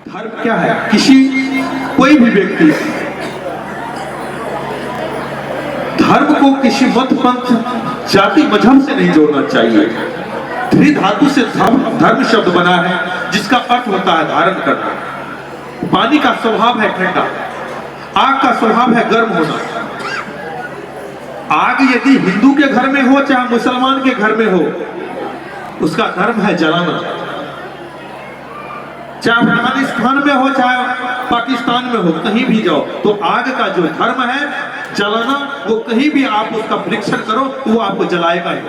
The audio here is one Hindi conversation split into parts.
धर्म क्या है? कोई भी व्यक्ति धर्म को किसी मत पंथ जाति मजहब से नहीं जोड़ना चाहिए। धृ धातु से धर्म शब्द बना है, जिसका अर्थ होता है धारण करना। पानी का स्वभाव है ठंडा, आग का स्वभाव है गर्म होना। आग यदि हिंदू के घर में हो चाहे मुसलमान के घर में हो, उसका धर्म है जलाना। चाहे अफगानिस्तान में हो चाहे पाकिस्तान में हो, कहीं भी जाओ तो आग का जो धर्म है जलाना, वो कहीं भी आप उसका परीक्षण करो वो आपको जलाएगा ही।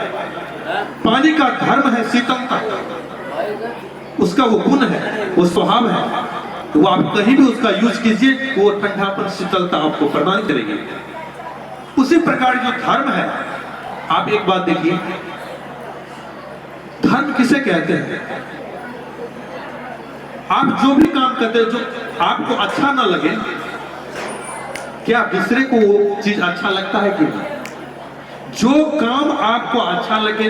पानी का धर्म है शीतलता, उसका वो गुण है, वो स्वभाव है, तो वो आप कहीं भी उसका यूज कीजिए, वो ठंडापन शीतलता आपको प्रदान करेगी। उसी प्रकार जो धर्म है, आप एक बात देखिए, धर्म किसे कहते हैं? आप जो भी काम करते हो जो आपको अच्छा ना लगे, क्या दूसरे को वो चीज अच्छा लगता है कि नहीं? जो काम आपको अच्छा लगे,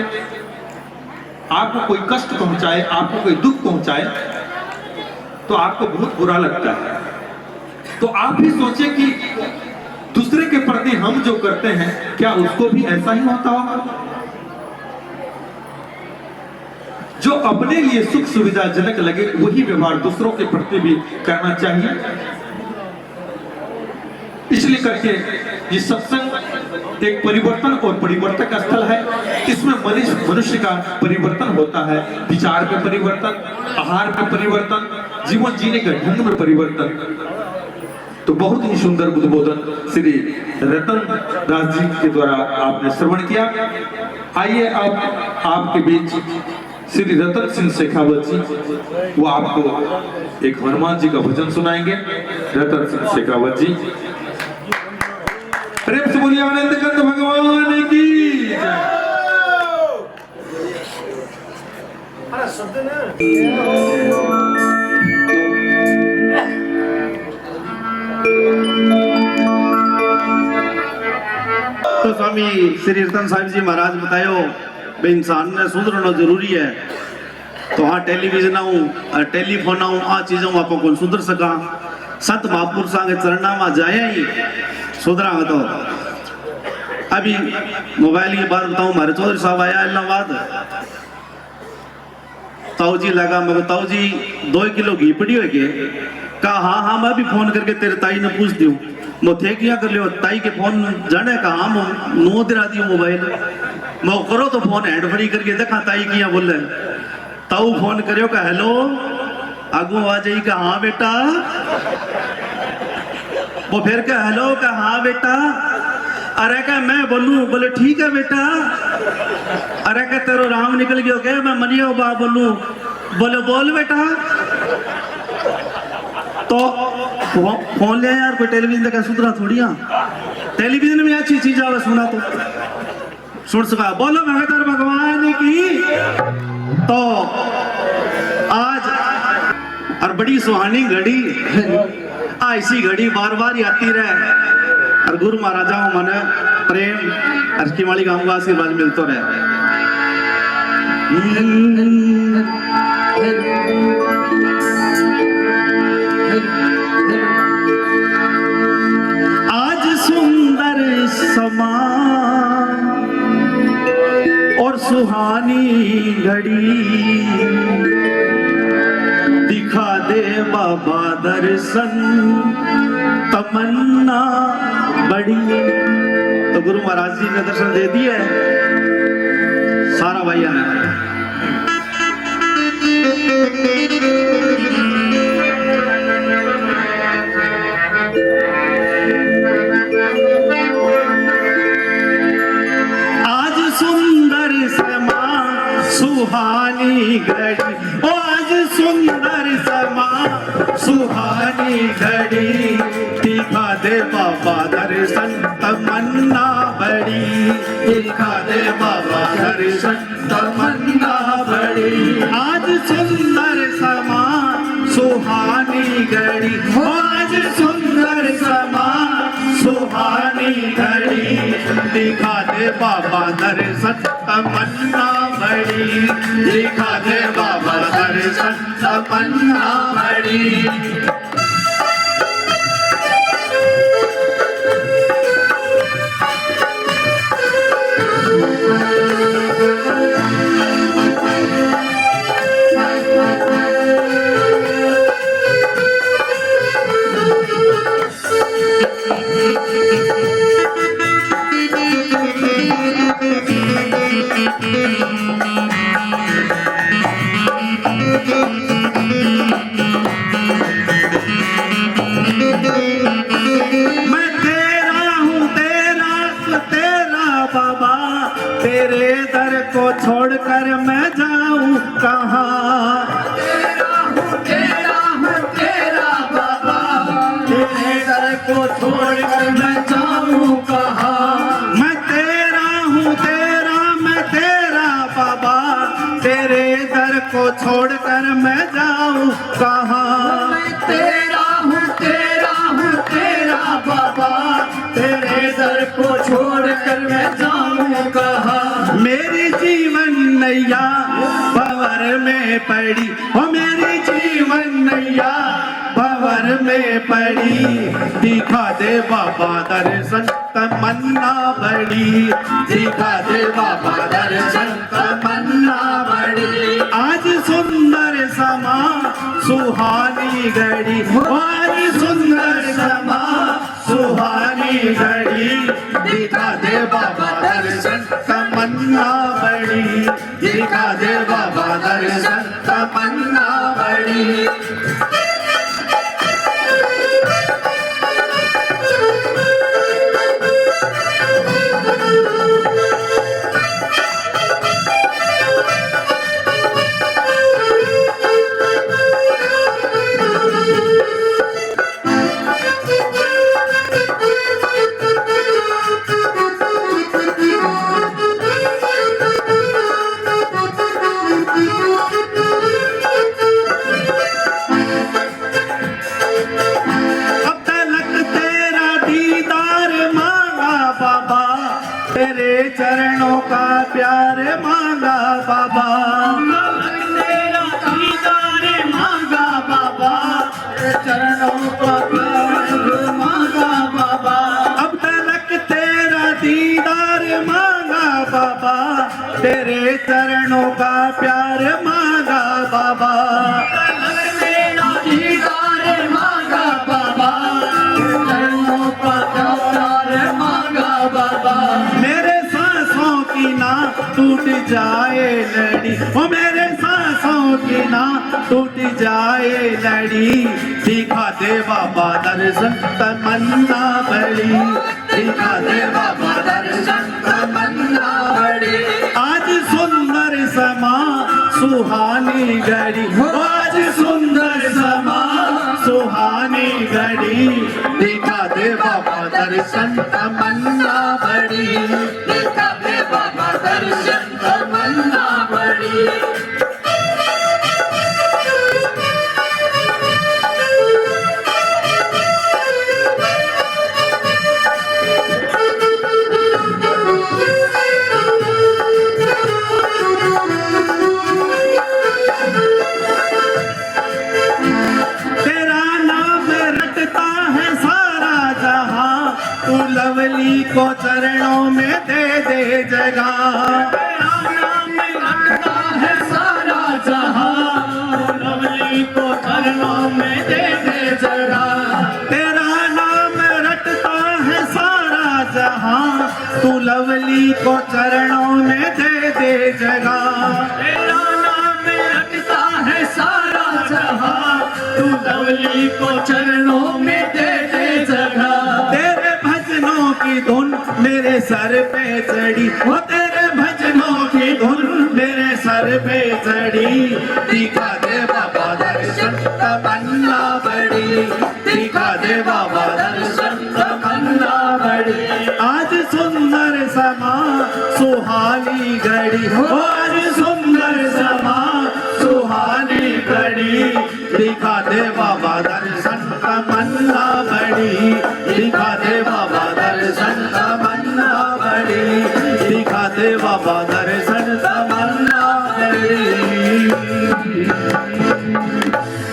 आपको कोई कष्ट पहुंचाए, आपको कोई दुख पहुंचाए, तो आपको बहुत बुरा लगता है। तो आप भी सोचिए कि दूसरे के प्रति हम जो करते हैं, क्या उसको भी ऐसा ही होता होगा? जो अपने लिए सुख सुविधाजनक लगे वही व्यवहार दूसरों के प्रति भी करना चाहिए। इसलिए करके ये सत्संग एक परिवर्तन और परिवर्तक स्थल है। इसमें मनुष्य का परिवर्तन होता है, विचार में परिवर्तन, आहार में परिवर्तन, जीवन जीने के ढंग में परिवर्तन। तो बहुत ही सुंदर उद्बोधन श्री रतन दास जी के द्वारा आपने श्रवण किया। आइए अब आपके बीच श्री रतन सिंह शेखावत जी, वो आपको एक हनुमान जी का भजन सुनाएंगे। रतन सिंह शेखावत जी, प्रेम से बोलिए आनंद कंद भगवान की जय। तो स्वामी श्री रतन साहिब जी महाराज बतायो भाई इंसान ने सुधरना जरूरी है। तो हाँ टेलीविजन आऊँ टेलीफोन आऊँ आ चीजों आप को सुधर सका। संत महापुरुषों के चरणा में जाए ही सुधरा। तो अभी मोबाइल की बात बताऊं, हमारे चौधरी साहब आया इलाहाबाद, ताऊ जी लगा, मैं ताऊ जी 2 किलो घी पड़ी हो के कहा हाँ हाँ मैं भी फोन करके तेरे ताई ने पूछ दूं। मोथे किया कर लियो ताई के फोन जाने कहा नो दिरा दियो मोबाइल मैं करो तो फोन हैंड फ्री करके देखा ताई किया बोले। ताऊ फोन करियो का हेलो आगू आ जाई का हाँ बेटा, वो फिर का हेलो का हाँ बेटा, अरे का मैं बोलूं, बोले ठीक है बेटा, अरे का तेरो राम निकल गयो क्या, मैं मनियो बा बोलूं, बोले बोल बेटा। तो फोन ले यार, कोई टेलीविजन देखा सुधरा थोड़ी। टेलीविजन में अच्छी चीज आवे सुना तो सुन सका। बोलो भगतर भगवान की। तो आज और बड़ी सुहानी घड़ी, ऐसी घड़ी बार बार आती रहे और गुरु महाराजाओं मन प्रेम और किमाली गांव का आशीर्वाद मिलता रहे। आज सुंदर समा और सुहानी घड़ी, दिखा दे बाबा दर्शन तमन्ना बड़ी। तो गुरु महाराज जी ने दर्शन दे दिए सारा भैया ने। आज सुंदर समा सुहानी घड़ी, ओ आज सुंदर समा सुहानी घड़ी, दिखा दे बाबा दर्शन तमन्ना बड़ी, दिखा दे बाबा दर्शन तमन्ना बड़ी। आज सुंदर समा सुहानी घड़ी, आज सुंदर समा सुहानी घड़ी, दिखा दे बाबा दर्शन तमन्ना बड़ी, दिखा दे बाबा दर्शन तमन्ना बड़ी। को छोड़कर मैं जाऊं कहाँ। मैं तेरा हूँ तेरा बाबा, तेरे दर को छोड़कर मैं जाऊँ कहाँ। मेरी जीवन नैया भंवर में पड़ी, ओ मेरी जीवन नैया भंवर में पड़ी। दिखा दे बाबा दर्शन तमन्ना बड़ी, दिखा दे बाबा दर्शन तमन्ना बड़ी। आज सुंदर समा सुहानी घड़ी, आज सुंदर समा सुहानी घड़ी। दिखा दे बाबा दर्शन तमन्ना बड़ी, दिखा दे बाबा दर्शन तमन्ना बड़ी। तेरे चरणों का प्यार मांगा बाबा, तेरा दीदार मांगा बाबा, तेरे चरणों का प्यार मांगा बाबा। अब तलक तेरा दीदार मांगा बाबा, तेरे चरणों का प्यार मांगा बाबा। तेरा दीदार मांगा बाबा, तेरे चरणों का प्यार मांगा बाबा। मेरे सांसों की ना टूट जाए लड़ी, ओ मेरे सांसों की ना टूट जाए लड़ी। दिखा दे बाबा दर्शन तमन्ना बड़ी, दिखा दे बाबा दर्शन तमन्ना बड़ी। आज सुंदर समा सुहानी घड़ी, आज सुंदर समा सुहानी घड़ी। दिखा दे बाबा दर्शन तमन्ना बड़ी, दिखा दे बाबा दर्शन तमन्ना बड़ी। तेरा नाम रटता है सारा जहां, तू लवली को चरणों में दे दे जगह। तेरा नाम रटता है सारा जहां, लवली को चरणों में दे दे जगह। तेरा नाम रटता है सारा जहां, तू लवली को चरणों में दे दे जगह। तेरा नाम रटता है सारा जहां, तू लवली को चरणों में दे दे जगह। तेरे भजनों की धुन मेरे सर पे चढ़ी, वो तेरे भजनों की धुन मेरे सर पे चढ़ी। दिखा दे बाबा दर्शन तमन्ना बड़ी, दिखा दे बाबा दर्शन तमन्ना बड़ी। आज सुंदर समा सुहानी घड़ी, आज सुंदर समा सुहानी घड़ी। दिखा दे बाबा दर्शन तमन्ना बड़ी, दिखा दे बाबा दर्शन तमन्ना बड़ी, दिखा दे बाबा दर्शन तमन्ना बड़ी।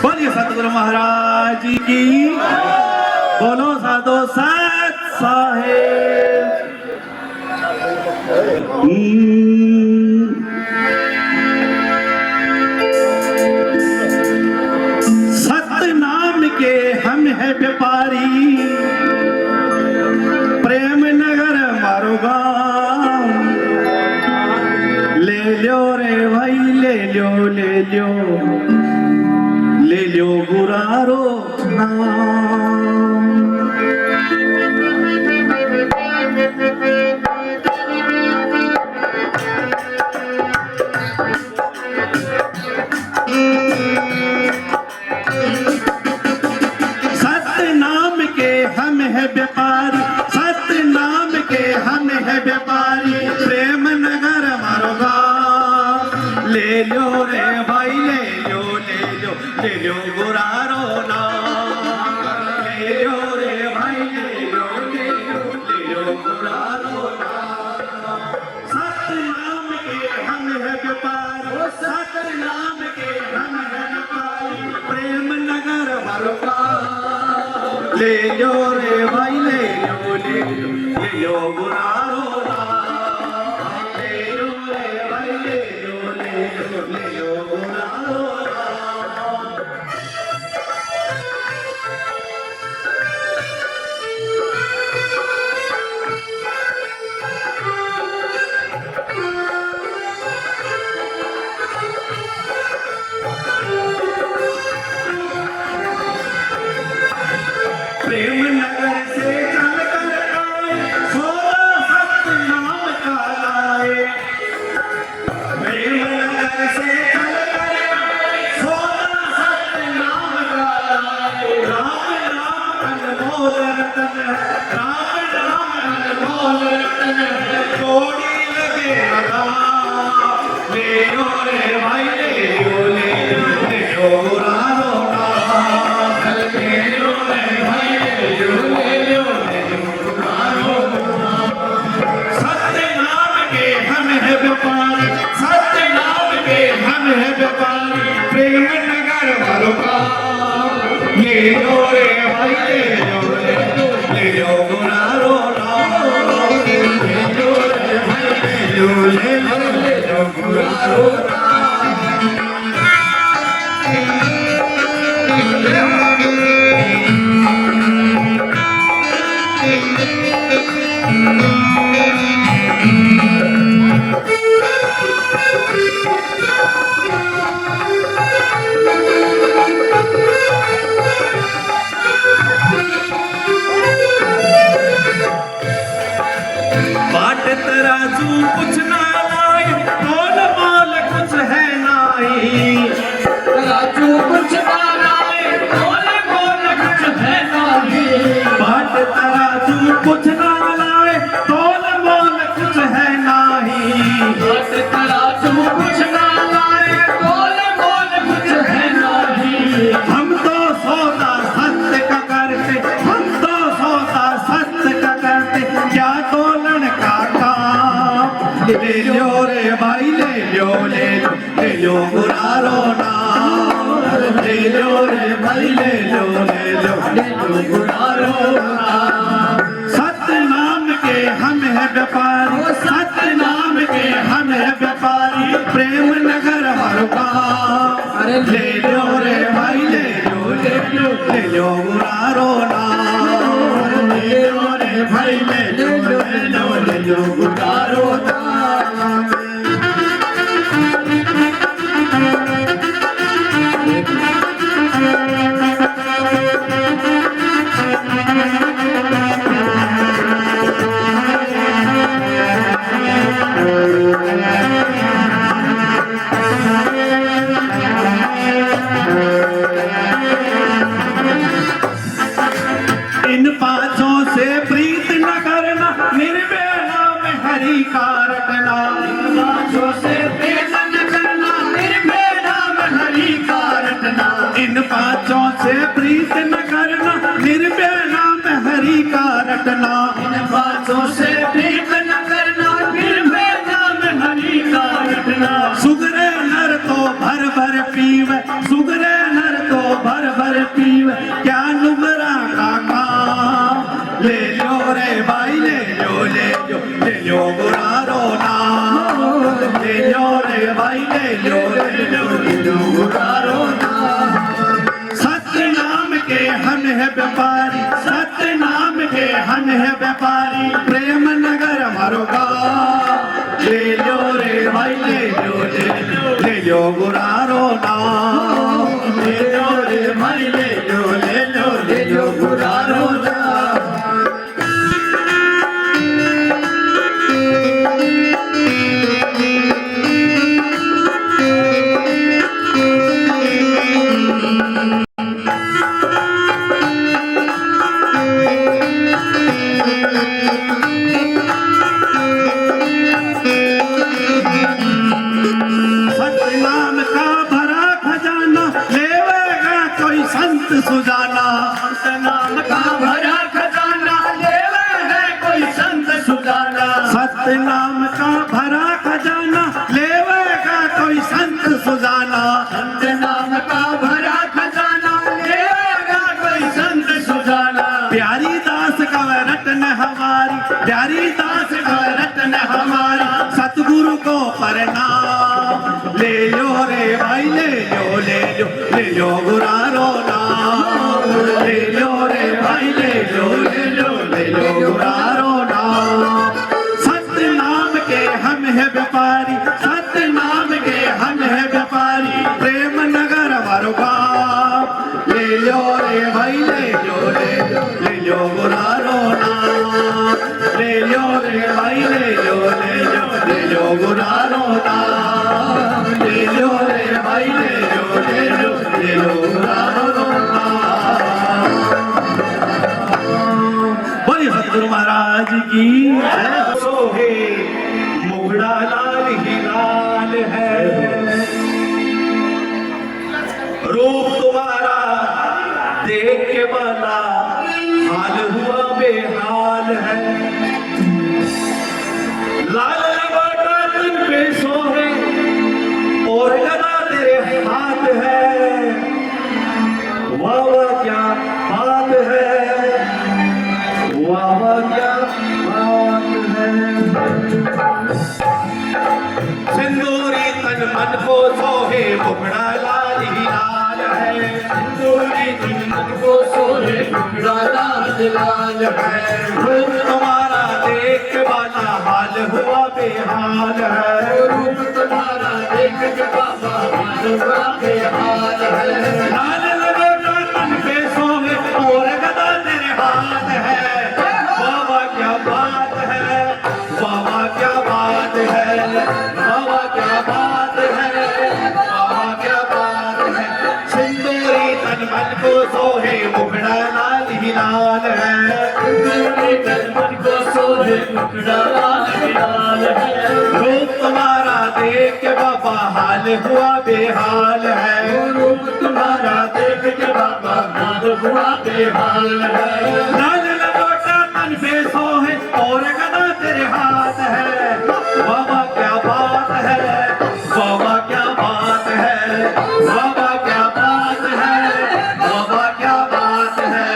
बोलिए सतगुरु महाराज जी की, बोलो साधो सत साहेब। सत नाम के हम है व्यापारी, प्रेम नगर मारो गाँव। ले लो रे भाई ले लो ले लो ले लो गुरारो नाम। सत्य नाम के हम है व्यापारी, सत्य नाम के हम है व्यापारी। प्रेम नगर मारो गाँव, ले लो रे भाई हमारो काम। ले लो रे भाई ले लो ले लो गुनारो नाम। ले लो रे भाई ले लो गुनारो नाम। प्रेम नगर से चल कर आए, सोना सत्य नाम का लाए। प्रेम नगर से चल कर आए, सोना सत्य नाम का लाए। राम नाम अनमोल रतन है, राम नाम अनमोल रतन है, थोड़ी लगे लगाम। ले लो रे भाई ले लो गुनारो नाम। ले लो रे भाई सत्य नाम के हम है व्यापारी, सत्य नाम के हम है व्यापारी। प्रेम नगर वालों का ले लो रे भाई ले लो गुनारो नाम। ले लो रे भाई ले लो गुनारो नाम। बाट तराजू कुछ ना लाए, मोल मोल कुछ है नाई। राजू कुछ लाए, मोल मोल कुछ है नाही। बाट तराजू कुछ ना लाए, मोल मोल कुछ है नाही। बस तराजू कुछ ना लाए, मोल मोल कुछ है नाही। हम तो सौदा सत्य का करते, हम तो सौदा सत्य का करते, क्या तोलन का काम। ले लो रे भाई ले लो गुनारो नाम। ले लो रे भाई ले लो गुनारो नाम। सत्य नाम के हम है व्यापारी, सत्य नाम के हम है व्यापारी। प्रेम नगर हर काम। अरे ले लो रे भाई ले लो गुनारो नाम। ले लो रे भाई ले लो गुनारो नाम। इन पांचों से प्रीत न करना, निर्वेला में हरि का रटना। पाँचों से प्रेम न करना, निर्वेला में हरि का रटना। इन पांचों से प्रीत न करना, निर्वेला में हरि का रटना। इन पाँचों से प्रेम न करना, निर्वेला में हरि का रटना। सुगरे नर तो भर भर पीवे, सुगरे नर तो भर भर पीवे, क्या नुगरा का काम। ले लो रे भाई ले लो गुनारो नाम। ले लो रे भाई ले लो गुनारो नाम। सत्य नाम के हम है व्यापारी, सत्य नाम के हम है व्यापारी। प्रेम नगर हमारो गाँव। ले लो रे भाई ले लो गुनारो नाम। ले लो रे भाई ले लो गुनारो नाम। सत्य नाम का भरा खजाना, लेवेगा कोई संत सुजाना। सत्य नाम का भरा खजाना, लेवे है कोई संत सुजाना। सत्य नाम का भरा खजाना, लेवेगा कोई संत सुजाना। सत्य नाम का भरा खजाना, लेवेगा हमारी प्यारी दास रत्न हमारी सतगुरु को प्रणाम। ले लो रे भाई ले लो गुरारो नाम। ले लो रे भाई ले लो गुरारो नाम। सत्य नाम के हम है व्यापारी, सत्य नाम के हम है व्यापारी, प्रेम नगर मरुगा। ले लो रे भाई ले लो गुरारो नाम। ले लो रे भाई ले लो गुरारो नाम। ले लो रे भाई ले लो गुरारो नाम। बोलिए सतगुरु महाराज की जय। सोहे मुगड़ा लाल ही लाल है, रूप तुम्हारा देख के बना हाल हुआ बेहाल है। लाल लिबाटा तन पे सोहे और गदा तेरे हाथ है। वाह वाह क्या बात है, वाह वाह क्या बात है। सिंदूरी तन मन को सोहे मुगड़ा लाल ही लाल है। सिंदूरी तन मन को सोहे मुगड़ा लाल है। रूप तुम्हारा देख के बाला हाल हुआ बेहाल है। रूप तुम्हारा देख के बाला हाल हुआ बेहाल है। लाल लगा तन पे सोहे और गदा तेरे हाथ है। बाबा क्या बात है, बाबा क्या बात है, बाबा क्या बात है, बाबा क्या बात है। सिंदूरी तन मन को सोहे मुगड़ा लाल ही लाल है। सिंदूरी तन मन को सोहे मुगड़ा लाल ही लाल है। रूप तुम्हारा देख के बाबा हाल हुआ बेहाल है। रूप तुम्हारा देख के बाबा हाल हुआ बेहाल है। लाल लंगोटा तन पे सोहे और गदा तेरे हाथ है। बाबा क्या बात है, बाबा क्या बात है, बाबा क्या बात है, बाबा क्या बात है।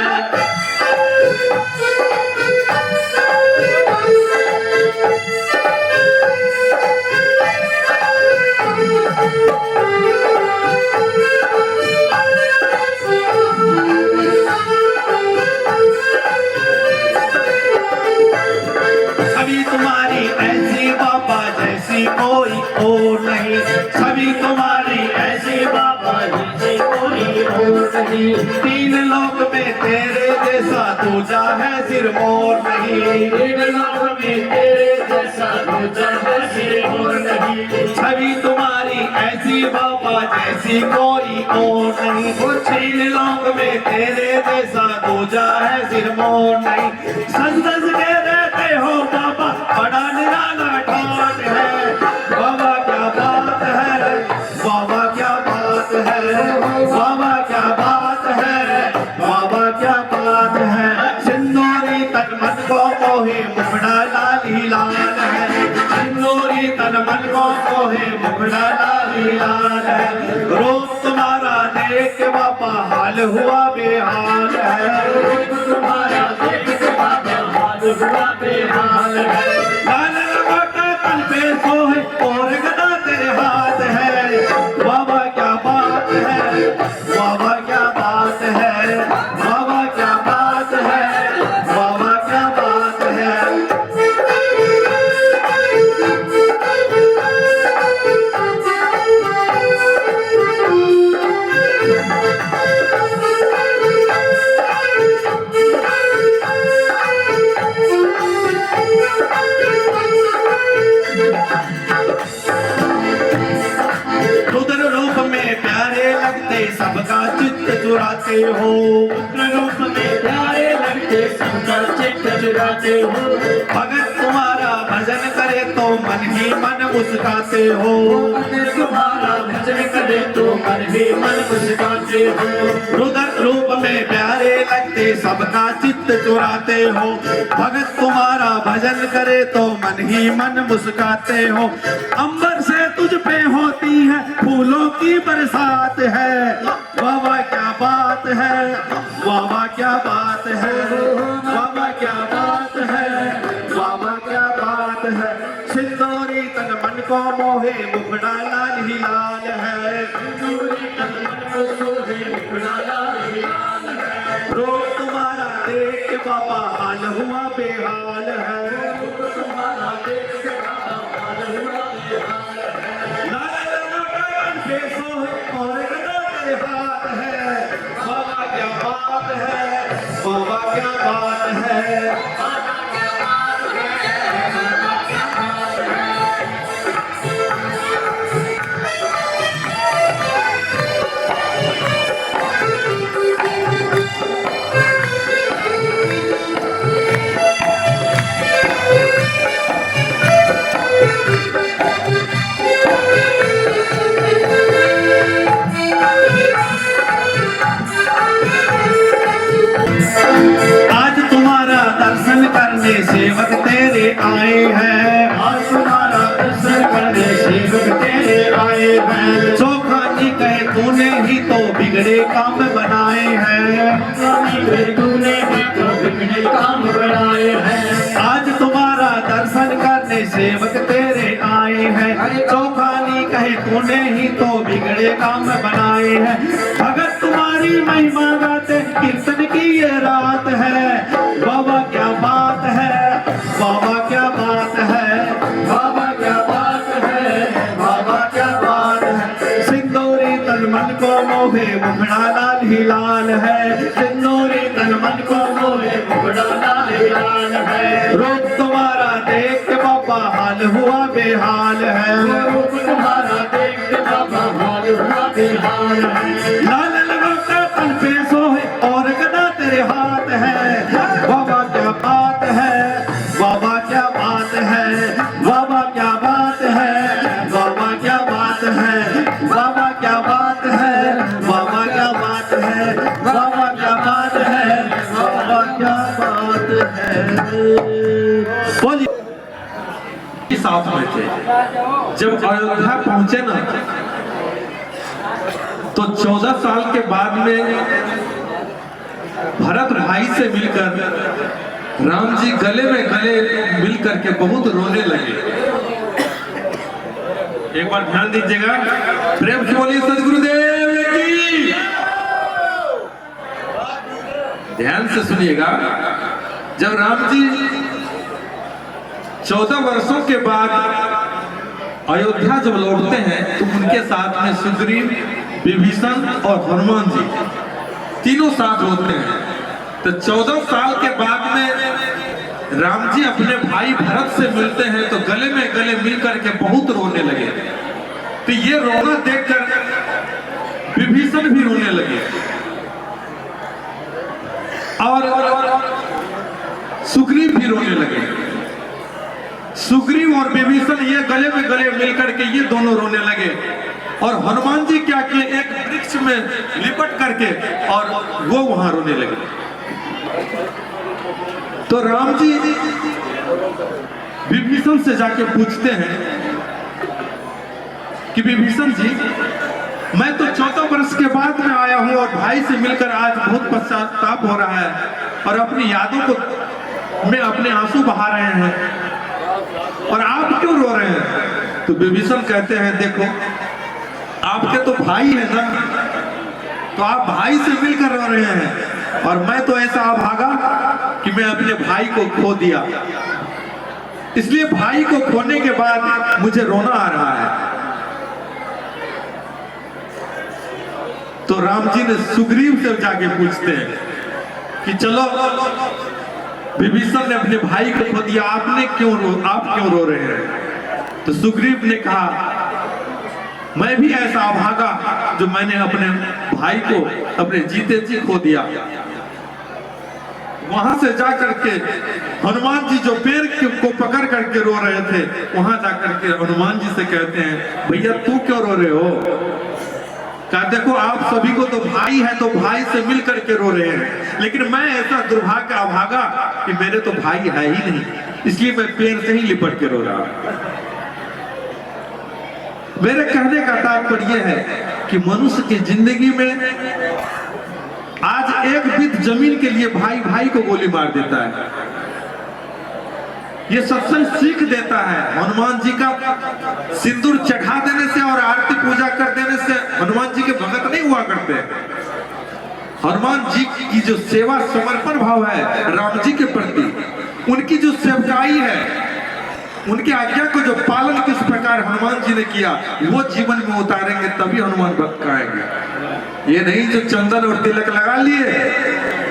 छवि तुम्हारी ऐसी बाबा जैसी कोई और नहीं। छवि तुम्हारी ऐसी बाबा जैसी कोई और नहीं। तीन लोक में तेरे जैसा दूजा है सिरमौर नहीं। तीन लोक में तेरे जैसा दूजा है सिरमौर नहीं। छवि तुम्हारी ऐसी बाबा जैसी कोई और नहीं। तीन लोक में तेरे जैसा दूजा है सिरमौर नहीं। संतस के रहते हो बाबा बड़ा निराला ठाट है। बाबा क्या बात है, बाबा क्या बात है, बाबा क्या बात है, बाबा क्या बात है। सिंदूरी तन मन को मोहे मुगड़ा लाल ही लाल है। सिंदूरी तन मन को मोहे मुगड़ा लाल ही लाल है। रूप तुम्हारा देख के बाबा हाल हुआ बेहाल है। रूप तुम्हारा देख के बाबा हाल हुआ बेहाल है। लाल लंगोटा तन पे सोहे और गदा तेरे हाथ है। बाबा क्या बात है, बाबा क्या बात है, बाबा क्या बात है, बाबा क्या बात है। रुद्र रूप में प्यारे लगते सबका चित्त चुराते हो। रुद्र रूप में प्यारे लगते सबका चित्त चुराते हो। भगत तुम्हारा भजन करे तो मन ही मन मुस्काते हो। भगत तुम्हारा भजन करे तो मन ही मन मुस्काते हो। रुद्र रूप में प्यारे लगते सबका चित्त चुराते हो। भगत तुम्हारा भजन करे तो मन ही मन मुस्काते हो। अंबर से तुझ पे होती है फूलों की बरसात है। वाह वाह क्या बात है, वाह वाह क्या बात है, वाह वाह क्या बात है, बाबा हाल हुआ बेहाल है। तुम्हारा देख के बाबा हाल हुआ बेहाल है। लाल मकान पे सोए और गदा तेरे हाथ है। बाबा क्या बात है, बाबा क्या बात है। बाबा क्या बात है, बाबा क्या बात है। आज तुम्हारा दर्शन करने सेवक तेरे आए हैं। आज तुम्हारा दर्शन करने सेवक तेरे आए हैं। चोखा जी कहे तूने ही तो बिगड़े काम बनाए हैं। तूने भी तो बिगड़े काम बनाए हैं। आज तुम्हारा दर्शन करने सेवक तेरे आए हैं। चौखानी कहे तूने ही तो बिगड़े काम बनाए हैं। भगत तुम्हारी महिमा गाते कीर्तन की ये रात है। बाबा क्या बात है, बाबा क्या बात है। बाबा क्या बात है, बाबा क्या बात है। सिंदूरी तन मन को मोहे मुखड़ा लाल ही लाल है। सिंदूरी तन मन को मोहे मुखड़ा लाल लाल है। रूप तुम्हारा देख के बाबा हाल हुआ बेहाल है। रूप तुम्हारा देख के बाबा हाल हुआ बेहाल है। लाल लगा तन पे सोहे और गदा तेरे हाथ है। बाबा क्या बात है, बाबा क्या बात है। बाबा क्या बात है, बाबा क्या बात है। बाबा क्या बात है, बाबा क्या बात है। बाबा क्या बात है, बाबा क्या बात है। बोलिए। साथ में थे जब अयोध्या पहुंचे ना, तो 14 साल के बाद में भरत भाई से मिलकर राम जी गले में गले मिलकर के बहुत रोने लगे। एक बार ध्यान दीजिएगा, प्रेम से बोलिए सदगुरुदेव की। ध्यान से सुनिएगा, जब राम जी 14 वर्षों के बाद अयोध्या जब लौटते हैं तो उनके साथ में सुग्रीव, विभीषण और हनुमान जी तीनों साथ होते हैं। तो 14 साल के बाद में राम जी अपने भाई भरत से मिलते हैं तो गले में गले मिलकर के बहुत रोने लगे। तो ये रोना देखकर विभीषण भी रोने लगे और सुग्रीव भी रोने लगे। सुग्रीव और विभीषण ये गले में गले मिलकर के ये दोनों रोने लगे और हनुमान जी क्या किए, एक वृक्ष में लिपट करके और वो वहां रोने लगे। तो राम जी विभीषण से जाके पूछते हैं कि विभीषण जी, मैं तो 14 वर्ष के बाद में आया हूं और भाई से मिलकर आज बहुत पश्चाताप हो रहा है और अपनी यादों को में अपने आंसू बहा रहे हैं और आप क्यों रो रहे हैं? तो विभीषण कहते हैं, देखो आपके तो भाई है ना, तो आप भाई से मिलकर रो रहे हैं और मैं तो ऐसा अभागा कि मैं अपने भाई को खो दिया, इसलिए भाई को खोने के बाद मुझे रोना आ रहा है। तो राम जी ने सुग्रीव से जाके पूछते हैं कि चलो विभीषण ने अपने भाई को खो दिया, आप क्यों रो रहे हैं? तो सुग्रीव ने कहा, मैं भी ऐसा अभागा जो मैंने अपने भाई को अपने जीते जी खो दिया। वहां से जाकर के हनुमान जी जो पेड़ को पकड़ करके रो रहे थे, वहां जाकर के हनुमान जी से कहते हैं, भैया तू क्यों रो रहे हो? कहा, देखो आप सभी को तो भाई है तो भाई से मिल करके रो रहे हैं, लेकिन मैं ऐसा दुर्भाग्य अभागा कि मेरे तो भाई है ही नहीं, इसलिए मैं पेड़ से ही लिपट के रो रहा हूं। मेरे कहने का तात्पर्य है कि मनुष्य की जिंदगी में आज एक बित जमीन के लिए भाई भाई को गोली मार देता है। ये सत्संग सीख देता है। हनुमान जी का सिंदूर चढ़ा देने से और आरती पूजा कर देने से हनुमान जी के भगत नहीं हुआ करते। हनुमान जी की जो सेवा समर्पण भाव है राम जी के प्रति, उनकी जो सेवकाई है, उनके आज्ञा को जो पालन किस प्रकार हनुमान जी ने किया, वो जीवन में उतारेंगे तभी हनुमान भक्त कहेंगे। ये नहीं जो चंदन और तिलक लगा लिए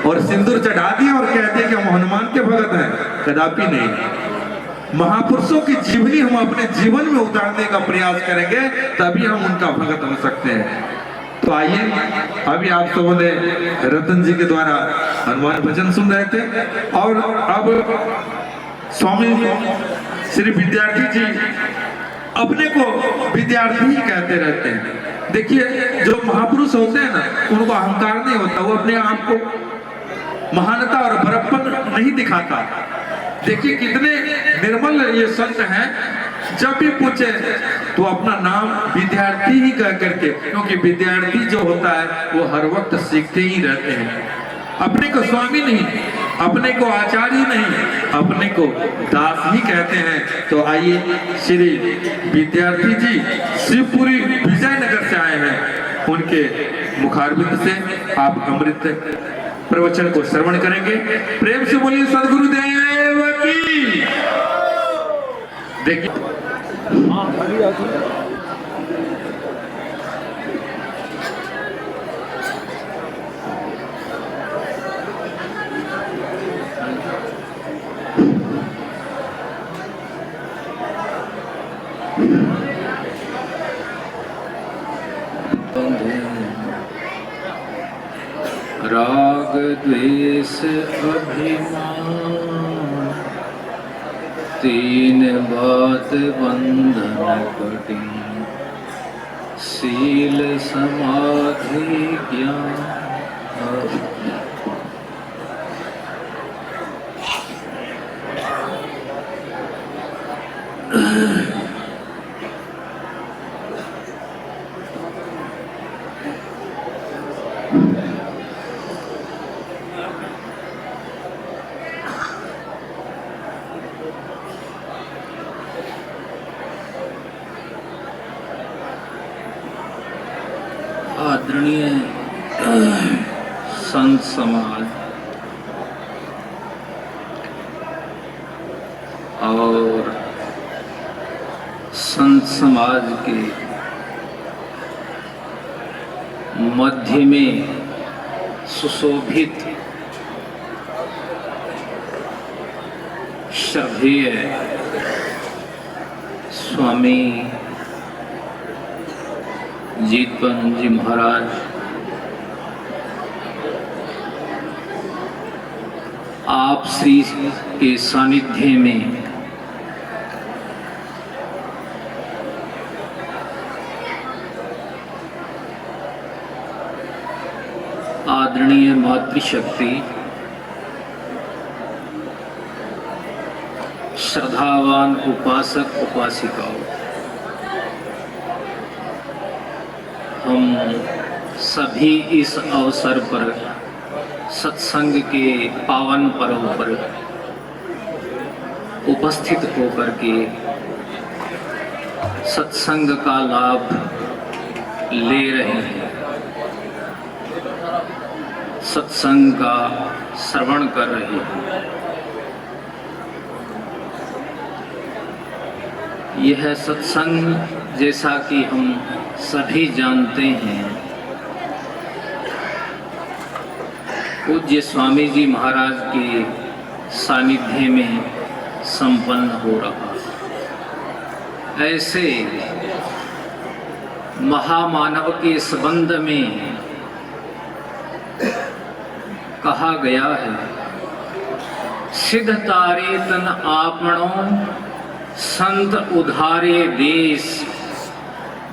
और सिंदूर चढ़ा दिए और कहते हैं कि हम हनुमान के भगत हैं, कदापि नहीं। महापुरुषों की जीवनी हम अपने जीवन में उतारने का प्रयास करेंगे तभी हम उनका भगत हो सकते हैं। तो आइए, अभी आप सबों ने रतन जी के द्वारा हनुमान भजन सुन रहे थे और अब स्वामी श्री विद्यार्थी जी अपने को विद्यार्थी ही कहते रहते हैं। देखिए, जो महापुरुष होते हैं ना, उनको अहंकार नहीं होता, वो अपने आप को महानता और बड़प्पन नहीं दिखाता। देखिए कितने निर्मल ये संत हैं, जब भी पूछे तो अपना नाम विद्यार्थी ही कह करके, क्योंकि विद्यार्थी जो होता है वो हर वक्त सीखते ही रहते हैं। अपने को स्वामी नहीं, अपने को आचार्य नहीं, अपने को दास ही कहते हैं। तो आइए, श्री विद्यार्थी जी शिवपुरी विजयनगर से आए हैं, उनके मुखारबिंद से आप अमृत प्रवचन को श्रवण करेंगे। प्रेम से बोलिए सदगुरुदेव की। देखिए, राग द्वेष अभिमान तीन बात बंधन कठिन, शील समाधि ज्ञान। आदरणीय संत समाज और संत समाज के मध्य में सुशोभित श्रद्धेय स्वामी जीतपंत जी महाराज, आप श्री के सानिध्य में आदरणीय मातृशक्ति, श्रद्धावान उपासक उपासिकाओं, हम सभी इस अवसर पर सत्संग के पावन पर्व पर उपस्थित होकर के सत्संग का लाभ ले रहे हैं, सत्संग का श्रवण कर रहे हैं। यह सत्संग, जैसा कि हम सभी जानते हैं, पूज्य स्वामी जी महाराज के सानिध्य में संपन्न हो रहा। ऐसे महामानव के संबंध में कहा गया है, सिद्ध तारे तन आपणों संत उधारे देश,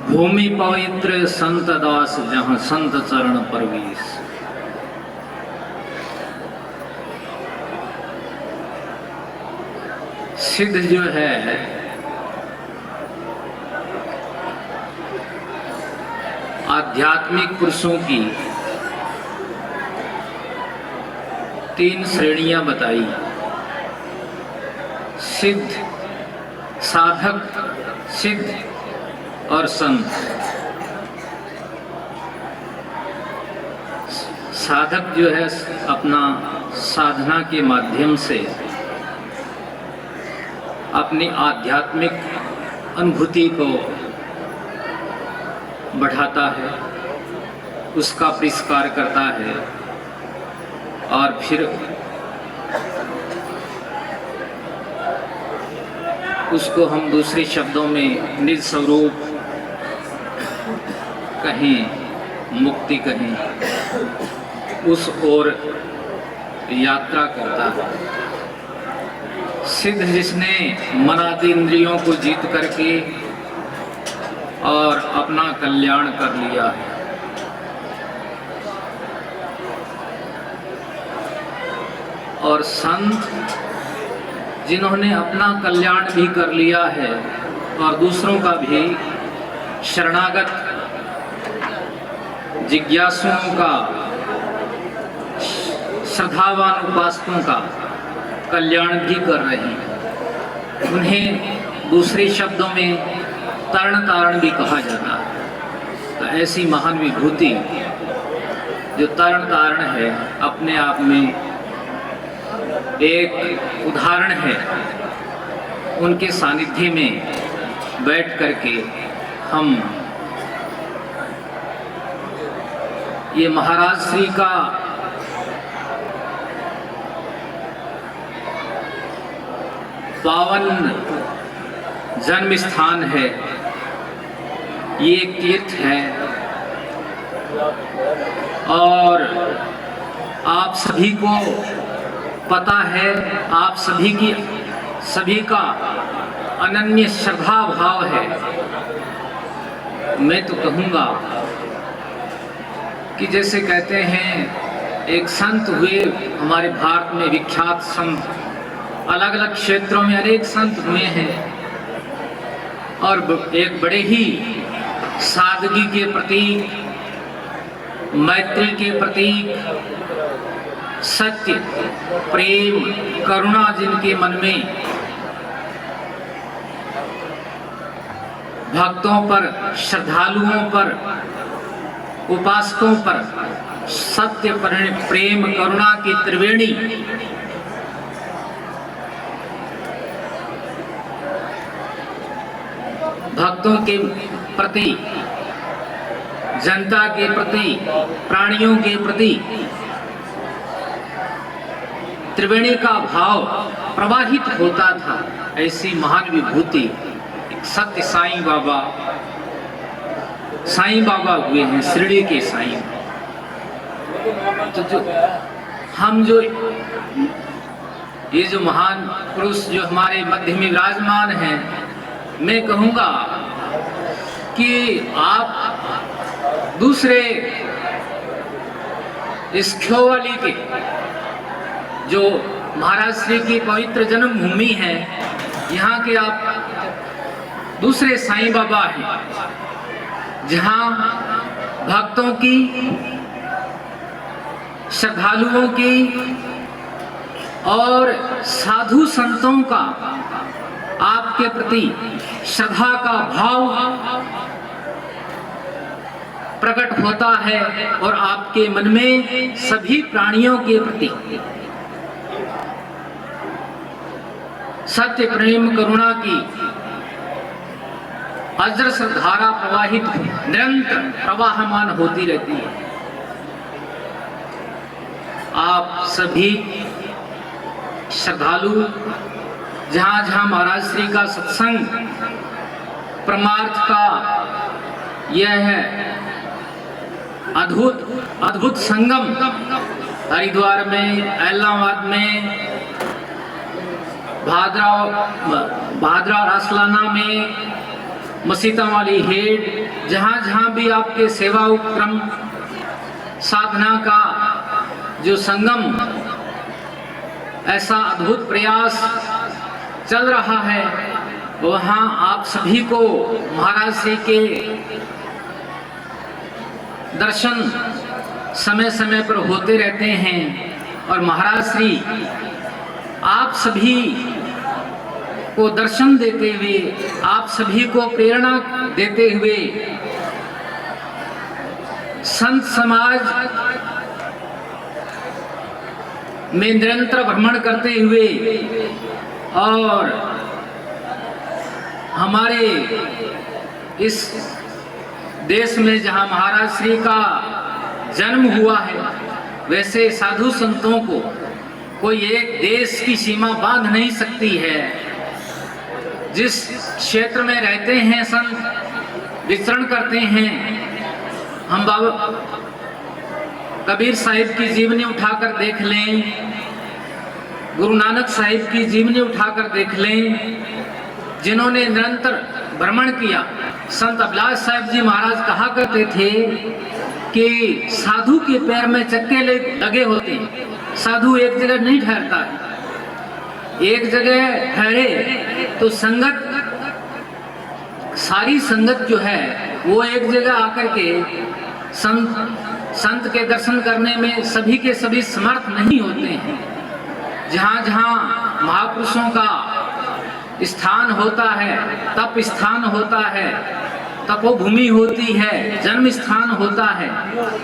भूमि पवित्र संत दास जहाँ संत चरण परवेश। सिद्ध जो है आध्यात्मिक पुरुषों की तीन श्रेणियां बताई, सिद्ध, साधक, सिद्ध और संत। साधक जो है अपना साधना के माध्यम से अपनी आध्यात्मिक अनुभूति को बढ़ाता है, उसका परिष्कार करता है और फिर उसको हम दूसरे शब्दों में निज स्वरूप कहें, मुक्ति कहें, उस ओर यात्रा करता है। सिद्ध जिसने मनादी इंद्रियों को जीत करके और अपना कल्याण कर लिया है, और संत जिन्होंने अपना कल्याण भी कर लिया है और दूसरों का भी, शरणागत जिज्ञासुओं का, श्रद्धावान उपासकों का कल्याण भी कर रहे हैं। उन्हें दूसरे शब्दों में तरण तारण भी कहा जाता है। तो ऐसी महान विभूति जो तरण तारण है, अपने आप में एक उदाहरण है। उनके सानिध्य में बैठ करके हम ये महाराज श्री का पावन जन्म स्थान है, ये एक तीर्थ है और आप सभी को पता है, आप सभी का अनन्य श्रद्धा भाव है। मैं तो कहूँगा कि जैसे कहते हैं एक संत हुए हमारे भारत में विख्यात संत, अलग अलग क्षेत्रों में अनेक संत हुए हैं और एक बड़े ही सादगी के प्रतीक, मैत्री के प्रतीक, सत्य, प्रेम, करुणा जिनके मन में भक्तों पर, श्रद्धालुओं पर, उपासकों पर सत्य, प्रेम, करुणा की त्रिवेणी भक्तों के प्रति, जनता के प्रति, प्राणियों के प्रति त्रिवेणी का भाव प्रवाहित होता था। ऐसी महान विभूति सत्य साईं बाबा हुए हैं, शिरडी के साईं। तो ये जो महान पुरुष जो हमारे मध्य में विराजमान हैं, मैं कहूँगा कि आप दूसरे इस ख्योवाली के जो महाराज श्री की पवित्र जन्मभूमि है, यहाँ के आप दूसरे साईं बाबा हैं, जहाँ भक्तों की, श्रद्धालुओं की और साधु संतों का आपके प्रति श्रद्धा का भाव प्रकट होता है और आपके मन में सभी प्राणियों के प्रति सत्य, प्रेम, करुणा की अजस्र धारा प्रवाहित निरंतर प्रवाहमान होती रहती है। आप सभी श्रद्धालु जहाँ जहाँ महाराज श्री का सत्संग परमार्थ का यह है अद्भुत संगम, हरिद्वार में, इलाहाबाद में, भादरा रासलाना में, मसीता वाली हेड, जहाँ जहाँ भी आपके सेवा उपक्रम साधना का जो संगम, ऐसा अद्भुत प्रयास चल रहा है, वहाँ आप सभी को महाराज श्री के दर्शन समय समय पर होते रहते हैं और महाराज श्री आप सभी को दर्शन देते हुए, आप सभी को प्रेरणा देते हुए संत समाज में निरंतर भ्रमण करते हुए और हमारे इस देश में जहाँ महाराज श्री का जन्म हुआ है, वैसे साधु संतों को कोई एक देश की सीमा बांध नहीं सकती है। जिस क्षेत्र में रहते हैं संत, विचरण करते हैं, हम बाबा कबीर साहिब की जीवनी उठाकर देख लें, गुरु नानक साहिब की जीवनी उठाकर देख लें, जिन्होंने निरंतर भ्रमण किया। संत अभिलाष साहिब जी महाराज कहा करते थे कि साधु के पैर में चक्के लगे होते हैं, साधु एक जगह नहीं ठहरता है। एक जगह ठहरे तो संगत, सारी संगत जो है वो एक जगह आकर के संत के दर्शन करने में सभी के सभी समर्थ नहीं होते हैं। जहाँ जहाँ महापुरुषों का स्थान होता है, तप स्थान होता है, तपोभूमि होती है, जन्म स्थान होता है,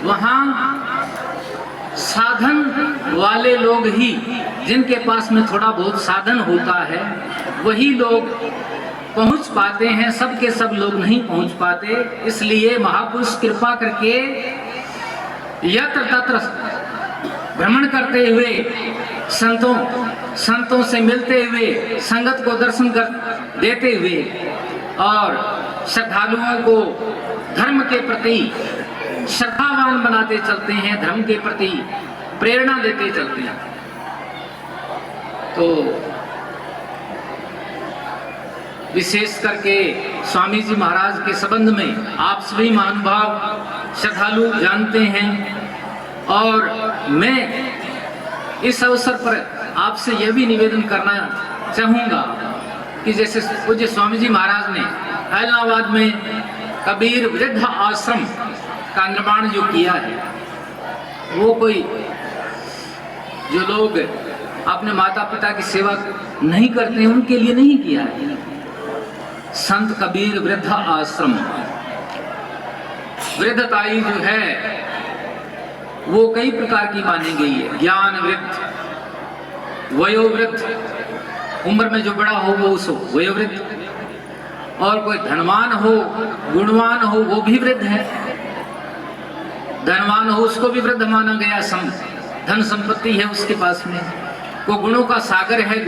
वहाँ साधन वाले लोग ही, जिनके पास में थोड़ा बहुत साधन होता है, वही लोग पहुंच पाते हैं। सब के सब लोग नहीं पहुंच पाते। इसलिए महापुरुष कृपा करके यत्र तत्र भ्रमण करते हुए, संतों से मिलते हुए, संगत को दर्शन कर देते हुए और श्रद्धालुओं को धर्म के प्रति श्रद्धावान बनाते चलते हैं, धर्म के प्रति प्रेरणा देते चलते हैं। तो विशेष करके स्वामी जी महाराज के संबंध में आप सभी महानुभाव श्रद्धालु जानते हैं, और मैं इस अवसर पर आपसे यह भी निवेदन करना चाहूँगा कि जैसे पूज्य स्वामी जी महाराज ने इलाहाबाद में कबीर वृद्ध आश्रम का निर्माण जो किया है, वो कोई जो लोग अपने माता पिता की सेवा नहीं करते हैं उनके लिए नहीं किया है। संत कबीर वृद्ध आश्रम, वृद्धताई जो है वो कई प्रकार की मानी गई है। ज्ञान वृद्ध, वयोवृद्ध, उम्र में जो बड़ा हो वो उसको वयोवृद्ध, और कोई धनवान हो, गुणवान हो, वो भी वृद्ध है। धनवान हो उसको भी वृद्ध माना गया, धन संपत्ति है उसके पास में, वो गुणों का सागर है,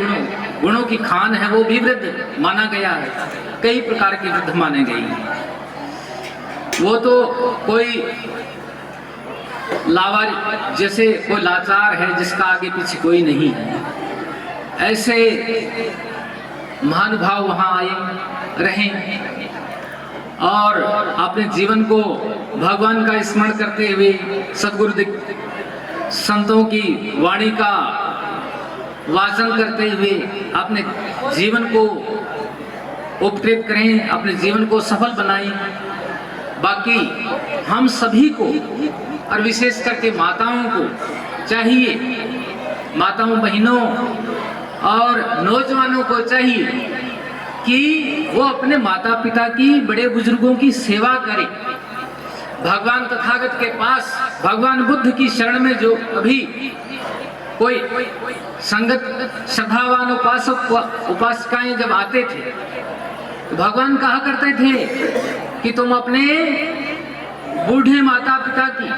गुणों की खान है, वो भी वृद्ध माना गया है। कई प्रकार के वृद्ध माने गए हैं। वो तो कोई लावार, जैसे कोई लाचार है जिसका आगे पीछे कोई नहीं है, ऐसे महानुभाव वहाँ आए, रहें और अपने जीवन को भगवान का स्मरण करते हुए, सद्गुरु संतों की वाणी का वाचन करते हुए अपने जीवन को उपकृत करें, अपने जीवन को सफल बनाएं। बाकी हम सभी को, और विशेष करके माताओं को चाहिए, माताओं बहनों और नौजवानों को चाहिए कि वो अपने माता पिता की, बड़े बुजुर्गों की सेवा करें। भगवान तथागत के पास, भगवान बुद्ध की शरण में जो अभी कोई संगत श्रद्धावान उपासक उपासिकाएं जब आते थे, तो भगवान कहा करते थे कि तुम अपने बूढ़े माता पिता की,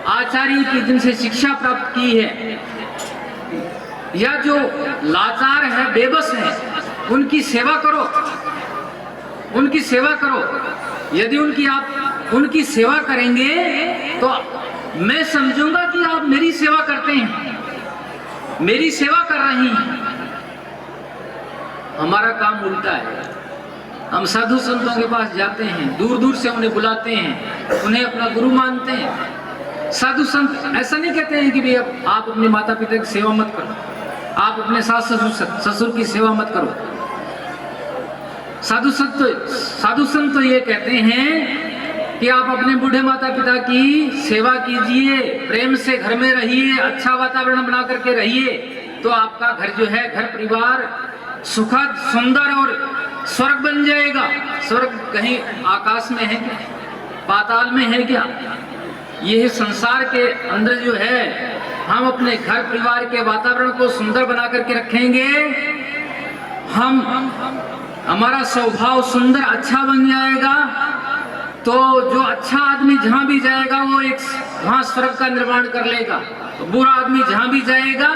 आचार्य की, जिनसे शिक्षा प्राप्त की है, या जो लाचार है, बेबस है, उनकी सेवा करो, उनकी सेवा करो। यदि आप उनकी सेवा करेंगे तो मैं समझूंगा कि आप मेरी सेवा करते हैं, मेरी सेवा कर रही हैं। हमारा काम उल्टा है। हम साधु संतों के पास जाते हैं, दूर दूर से उन्हें बुलाते हैं, उन्हें अपना गुरु मानते हैं। साधु संत ऐसा नहीं कहते हैं कि भाई आप अपने माता पिता की सेवा मत करो, आप अपने सास ससुर की सेवा मत करो। साधु संत तो ये कहते हैं कि आप अपने बूढ़े माता पिता की सेवा कीजिए, प्रेम से घर में रहिए, अच्छा वातावरण बना करके रहिए, तो आपका घर जो है, घर परिवार सुखद, सुंदर और स्वर्ग बन जाएगा। स्वर्ग कहीं आकाश में है क्या, पाताल में है क्या? यह संसार के अंदर जो है हम अपने घर परिवार के वातावरण को सुंदर बना करके रखेंगे, हमारा स्वभाव सुंदर अच्छा बन जाएगा, तो जो अच्छा आदमी जहां भी जाएगा वो एक वहां स्वर्ग का निर्माण कर लेगा। तो बुरा आदमी जहां भी जाएगा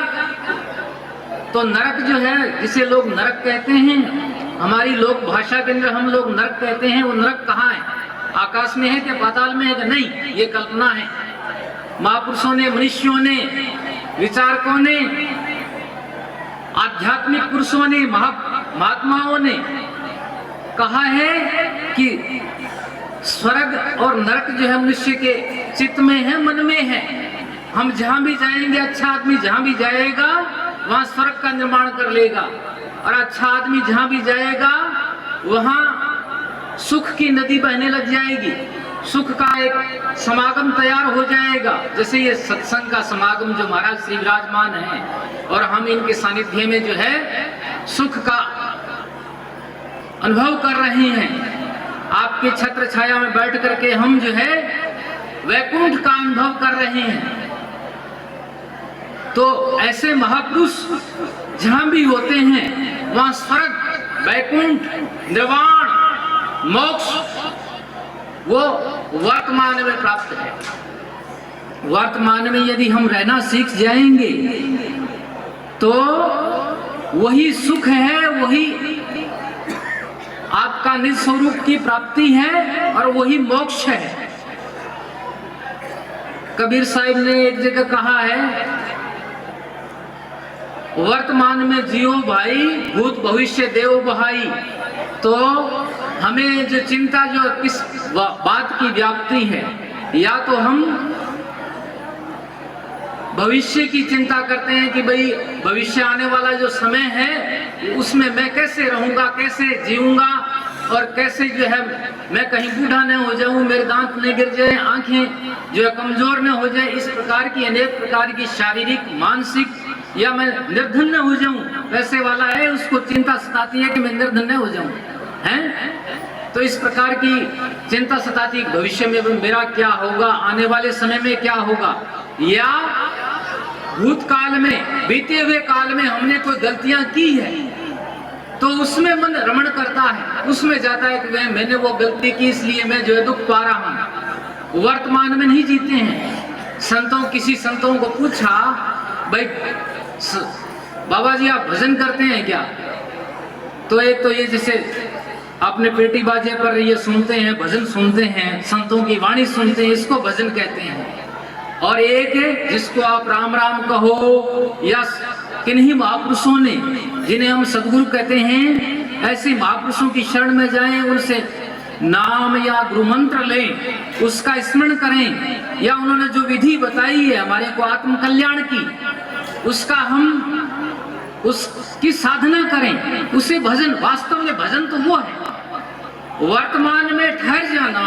तो नरक जो है, जिसे लोग नरक कहते हैं, हमारी लोक भाषा के अंदर हम लोग नरक कहते हैं, वो नरक कहाँ है? आकाश में है क्या पाताल में है क्या? नहीं, ये कल्पना है। महापुरुषों ने, मनुष्यों ने, विचारकों ने, आध्यात्मिक पुरुषों ने, महात्माओं ने कहा है कि स्वर्ग और नरक जो है मनुष्य के चित्त में है, मन में है। हम जहां भी जाएंगे, अच्छा आदमी जहां भी जाएगा वहां स्वर्ग का निर्माण कर लेगा, और अच्छा आदमी जहां भी जाएगा वहां सुख की नदी बहने लग जाएगी, सुख का एक समागम तैयार हो जाएगा। जैसे ये सत्संग का समागम जो महाराज श्री विराजमान है और हम इनके सानिध्य में जो है सुख का अनुभव कर रहे हैं, आपके छत्र छाया में बैठ करके हम जो है वैकुंठ का अनुभव कर रहे हैं। तो ऐसे महापुरुष जहां भी होते हैं वहां स्वर्ग, वैकुंठ, निर्वाण, मोक्ष वो वर्तमान में प्राप्त है। वर्तमान में यदि हम रहना सीख जाएंगे तो वही सुख है, वही आपका निज स्वरूप की प्राप्ति है और वही मोक्ष है। कबीर साहिब ने एक जगह कहा है, वर्तमान में जियो भाई, भूत भविष्य देव बहाई। तो हमें जो चिंता जो किस बात की व्याप्ति है, या तो हम भविष्य की चिंता करते हैं कि भाई भविष्य आने वाला जो समय है उसमें मैं कैसे रहूंगा, कैसे जीऊंगा, और कैसे जो है मैं कहीं बूढ़ा न हो जाऊं, मेरे दांत न गिर जाए, आंखें जो है कमजोर न हो जाए। इस प्रकार की अनेक प्रकार की शारीरिक, मानसिक, या मैं निर्धन न हो जाऊं, पैसे वाला है उसको चिंता सताती है कि मैं निर्धन न हो जाऊं, हैं? तो इस प्रकार की चिंता सताती भविष्य में मेरा क्या होगा, आने वाले समय में क्या होगा, या भूतकाल में, बीते हुए काल में हमने कोई गलतियां की है तो उसमें मन रमण करता है, उसमें जाता है कि मैंने वो गलती की इसलिए मैं जो है दुख पा रहा हूं। वर्तमान में नहीं जीते हैं। किसी संतों को पूछा, भाई बाबा जी आप भजन करते हैं क्या? तो एक तो ये जैसे आपने पेटी बाजे पर ये सुनते हैं, भजन सुनते हैं, संतों की वाणी सुनते हैं, इसको भजन कहते हैं। और एक है जिसको आप राम राम कहो, या किन्हीं महापुरुषों ने, जिन्हें हम सदगुरु कहते हैं, ऐसे महापुरुषों की शरण में जाएं, उनसे नाम या गुरु मंत्र लें, उसका स्मरण करें, या उन्होंने जो विधि बताई है हमारे को आत्म कल्याण की, उसका हम उसकी साधना करें, उसे भजन, वास्तव में भजन तो वो है। वर्तमान में ठहर जाना,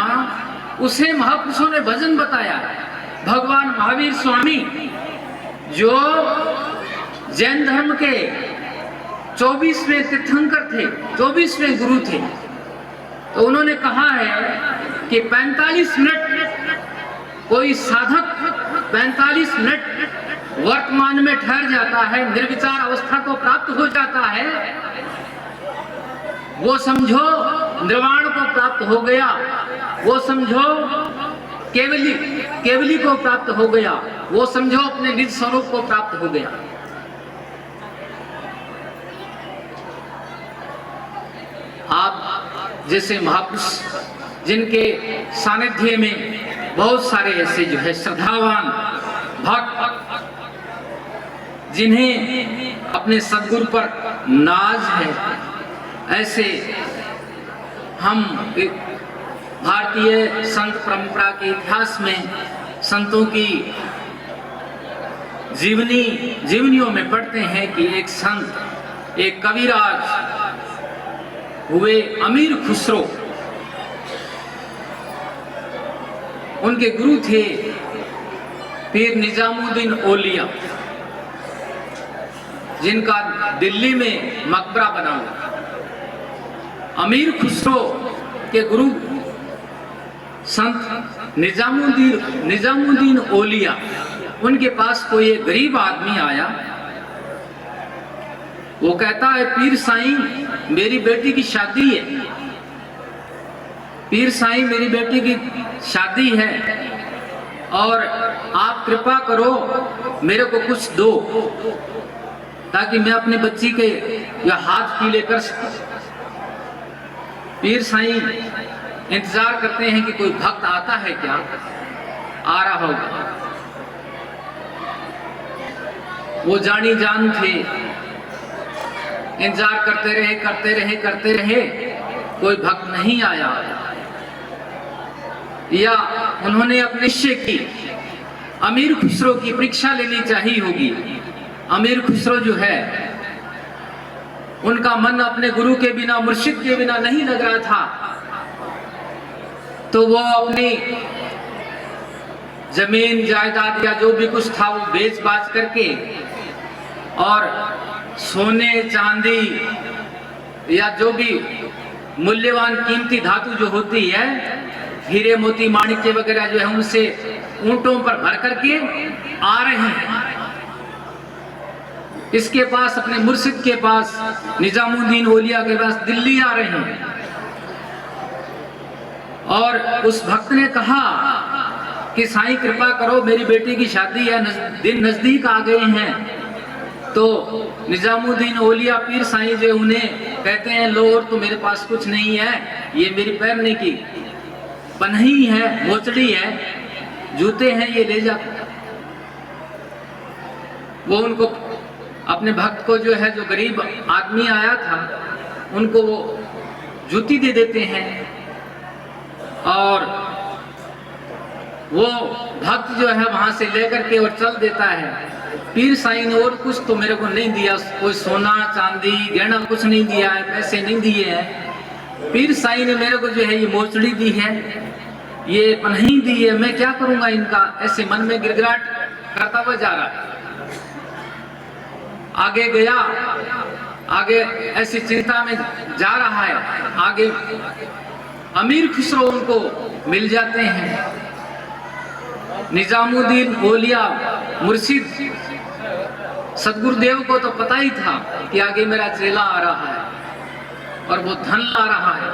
उसे महापुरुषों ने भजन बताया। भगवान महावीर स्वामी जो जैन धर्म के 24वें तीर्थंकर थे, 24वें गुरु थे, तो उन्होंने कहा है कि 45 मिनट कोई साधक 45 मिनट वर्तमान में ठहर जाता है, निर्विचार अवस्था को प्राप्त हो जाता है, वो समझो निर्वाण को प्राप्त हो गया, वो समझो केवली को प्राप्त हो गया, वो समझो अपने निज स्वरूप को प्राप्त हो गया। आप जैसे महापुरुष जिनके सानिध्य में बहुत सारे ऐसे जो है श्रद्धावान भक्त, जिन्हें अपने सदगुरु पर नाज है, ऐसे हम भारतीय संत परंपरा के इतिहास में संतों की जीवनियों में पढ़ते हैं कि एक संत, एक कविराज हुए अमीर खुसरो, उनके गुरु थे पीर निजामुद्दीन औलिया, जिनका दिल्ली में मकबरा बना हुआ। अमीर खुसरो के गुरु संत निजामुद्दीन औलिया उनके पास कोई एक गरीब आदमी आया। वो कहता है, पीर साईं मेरी बेटी की शादी है, पीर साईं मेरी बेटी की शादी है और आप कृपा करो मेरे को कुछ दो ताकि मैं अपनी बच्ची के या हाथ पीले कर सकूं। पीर साईं इंतजार करते हैं कि कोई भक्त आता है क्या, आ रहा होगा। वो जानी जान थे, इंतजार करते रहे, कोई भक्त नहीं आया। या उन्होंने अपने निश्चय की अमीर खुसरो की परीक्षा लेनी चाहिए होगी। अमीर खुसरो जो है उनका मन अपने गुरु के बिना, मुर्शिद के बिना नहीं लग रहा था, तो वो अपनी जमीन जायदाद या जो भी कुछ था वो बेच बाच करके और सोने चांदी या जो भी मूल्यवान कीमती धातु जो होती है, हीरे मोती माणिक्य वगैरह जो है, उनसे ऊंटों पर भर करके आ रहे हैं। इसके पास, अपने मुर्शिद के पास, निजामुद्दीन औलिया के पास दिल्ली आ रहे हैं। और उस भक्त ने कहा कि साईं कृपा करो मेरी बेटी की शादी है, दिन नजदीक आ गए हैं। तो निजामुद्दीन औलिया पीर साईं जो उन्हें कहते हैं, लो और तो मेरे पास कुछ नहीं है, ये मेरी पैरने की पन्ही है, मोचड़ी है, जूते हैं, ये ले जा। वो उनको, अपने भक्त को जो है, जो गरीब आदमी आया था, उनको वो जूती दे देते हैं। और वो भक्त जो है वहां से लेकर के और चल देता है। पीर साईं ने और कुछ तो मेरे को नहीं दिया, कोई सोना चांदी गहना कुछ नहीं दिया है, पैसे नहीं दिए हैं। पीर साईं ने मेरे को जो है ये मोचड़ी दी है, ये पन्ही दी है, मैं क्या करूंगा इनका। ऐसे मन में गिड़गिड़ाहट करता हुआ जा रहा है। आगे गया, आगे ऐसी चिंता में जा रहा है। आगे अमीर खुसरो उनको मिल जाते हैं। निजामुद्दीन औलिया मुर्शिद सदगुरुदेव को तो पता ही था कि आगे मेरा चेला आ रहा है और वो धन ला रहा है,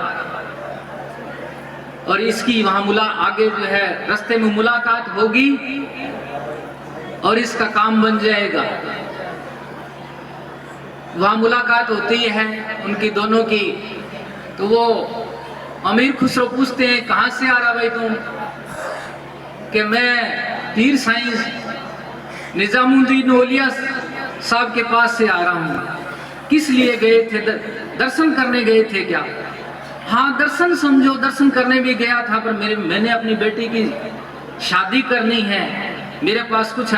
और इसकी वहां आगे जो है रास्ते में मुलाकात होगी और इसका काम बन जाएगा। वहां मुलाकात होती है उनकी दोनों की। तो वो अमीर खुसरो पूछते हैं, कहां से आ रहा भाई तुम? कि मैं पीर साईं निजामुद्दीन औलिया साहब के पास से आ रहा हूँ। किस लिए गए थे? दर्शन करने गए थे क्या? हाँ दर्शन समझो, दर्शन करने भी गया था, पर मैंने अपनी बेटी की शादी करनी है। मेरे पास कुछ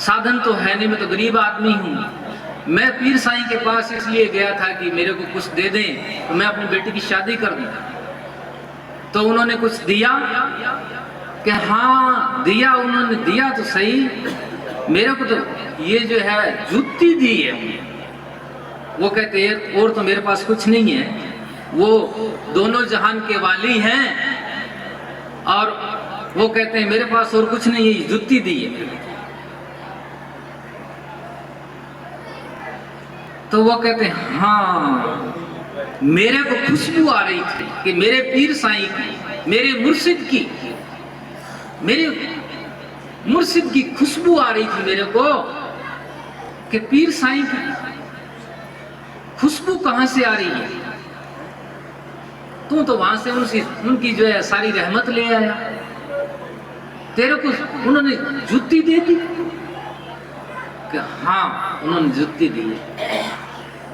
साधन तो है नहीं, मैं तो गरीब आदमी हूँ। मैं पीर साईं के पास इसलिए गया था कि मेरे को कुछ दे दें तो मैं अपनी बेटी की शादी कर दूं। तो उन्होंने कुछ दिया? कि हाँ दिया, उन्होंने दिया तो सही, मेरे को तो ये जो है जूती दी है। वो कहते हैं और तो मेरे पास कुछ नहीं है, वो दोनों जहान के वाली हैं, और वो कहते हैं मेरे पास और कुछ नहीं है, जूती दी है। तो वो कहते हैं हाँ मेरे को खुशबू आ रही थी कि मेरे पीर साईं की, मेरे मुर्शिद की, मेरे मुर्शिद की खुशबू आ रही थी मेरे को, कि पीर साईं की खुशबू कहां से आ रही है? तू तो वहां से उनकी जो है सारी रहमत ले आया, तेरे को उन्होंने जूती दे दी? कि हाँ उन्होंने जूती दी है।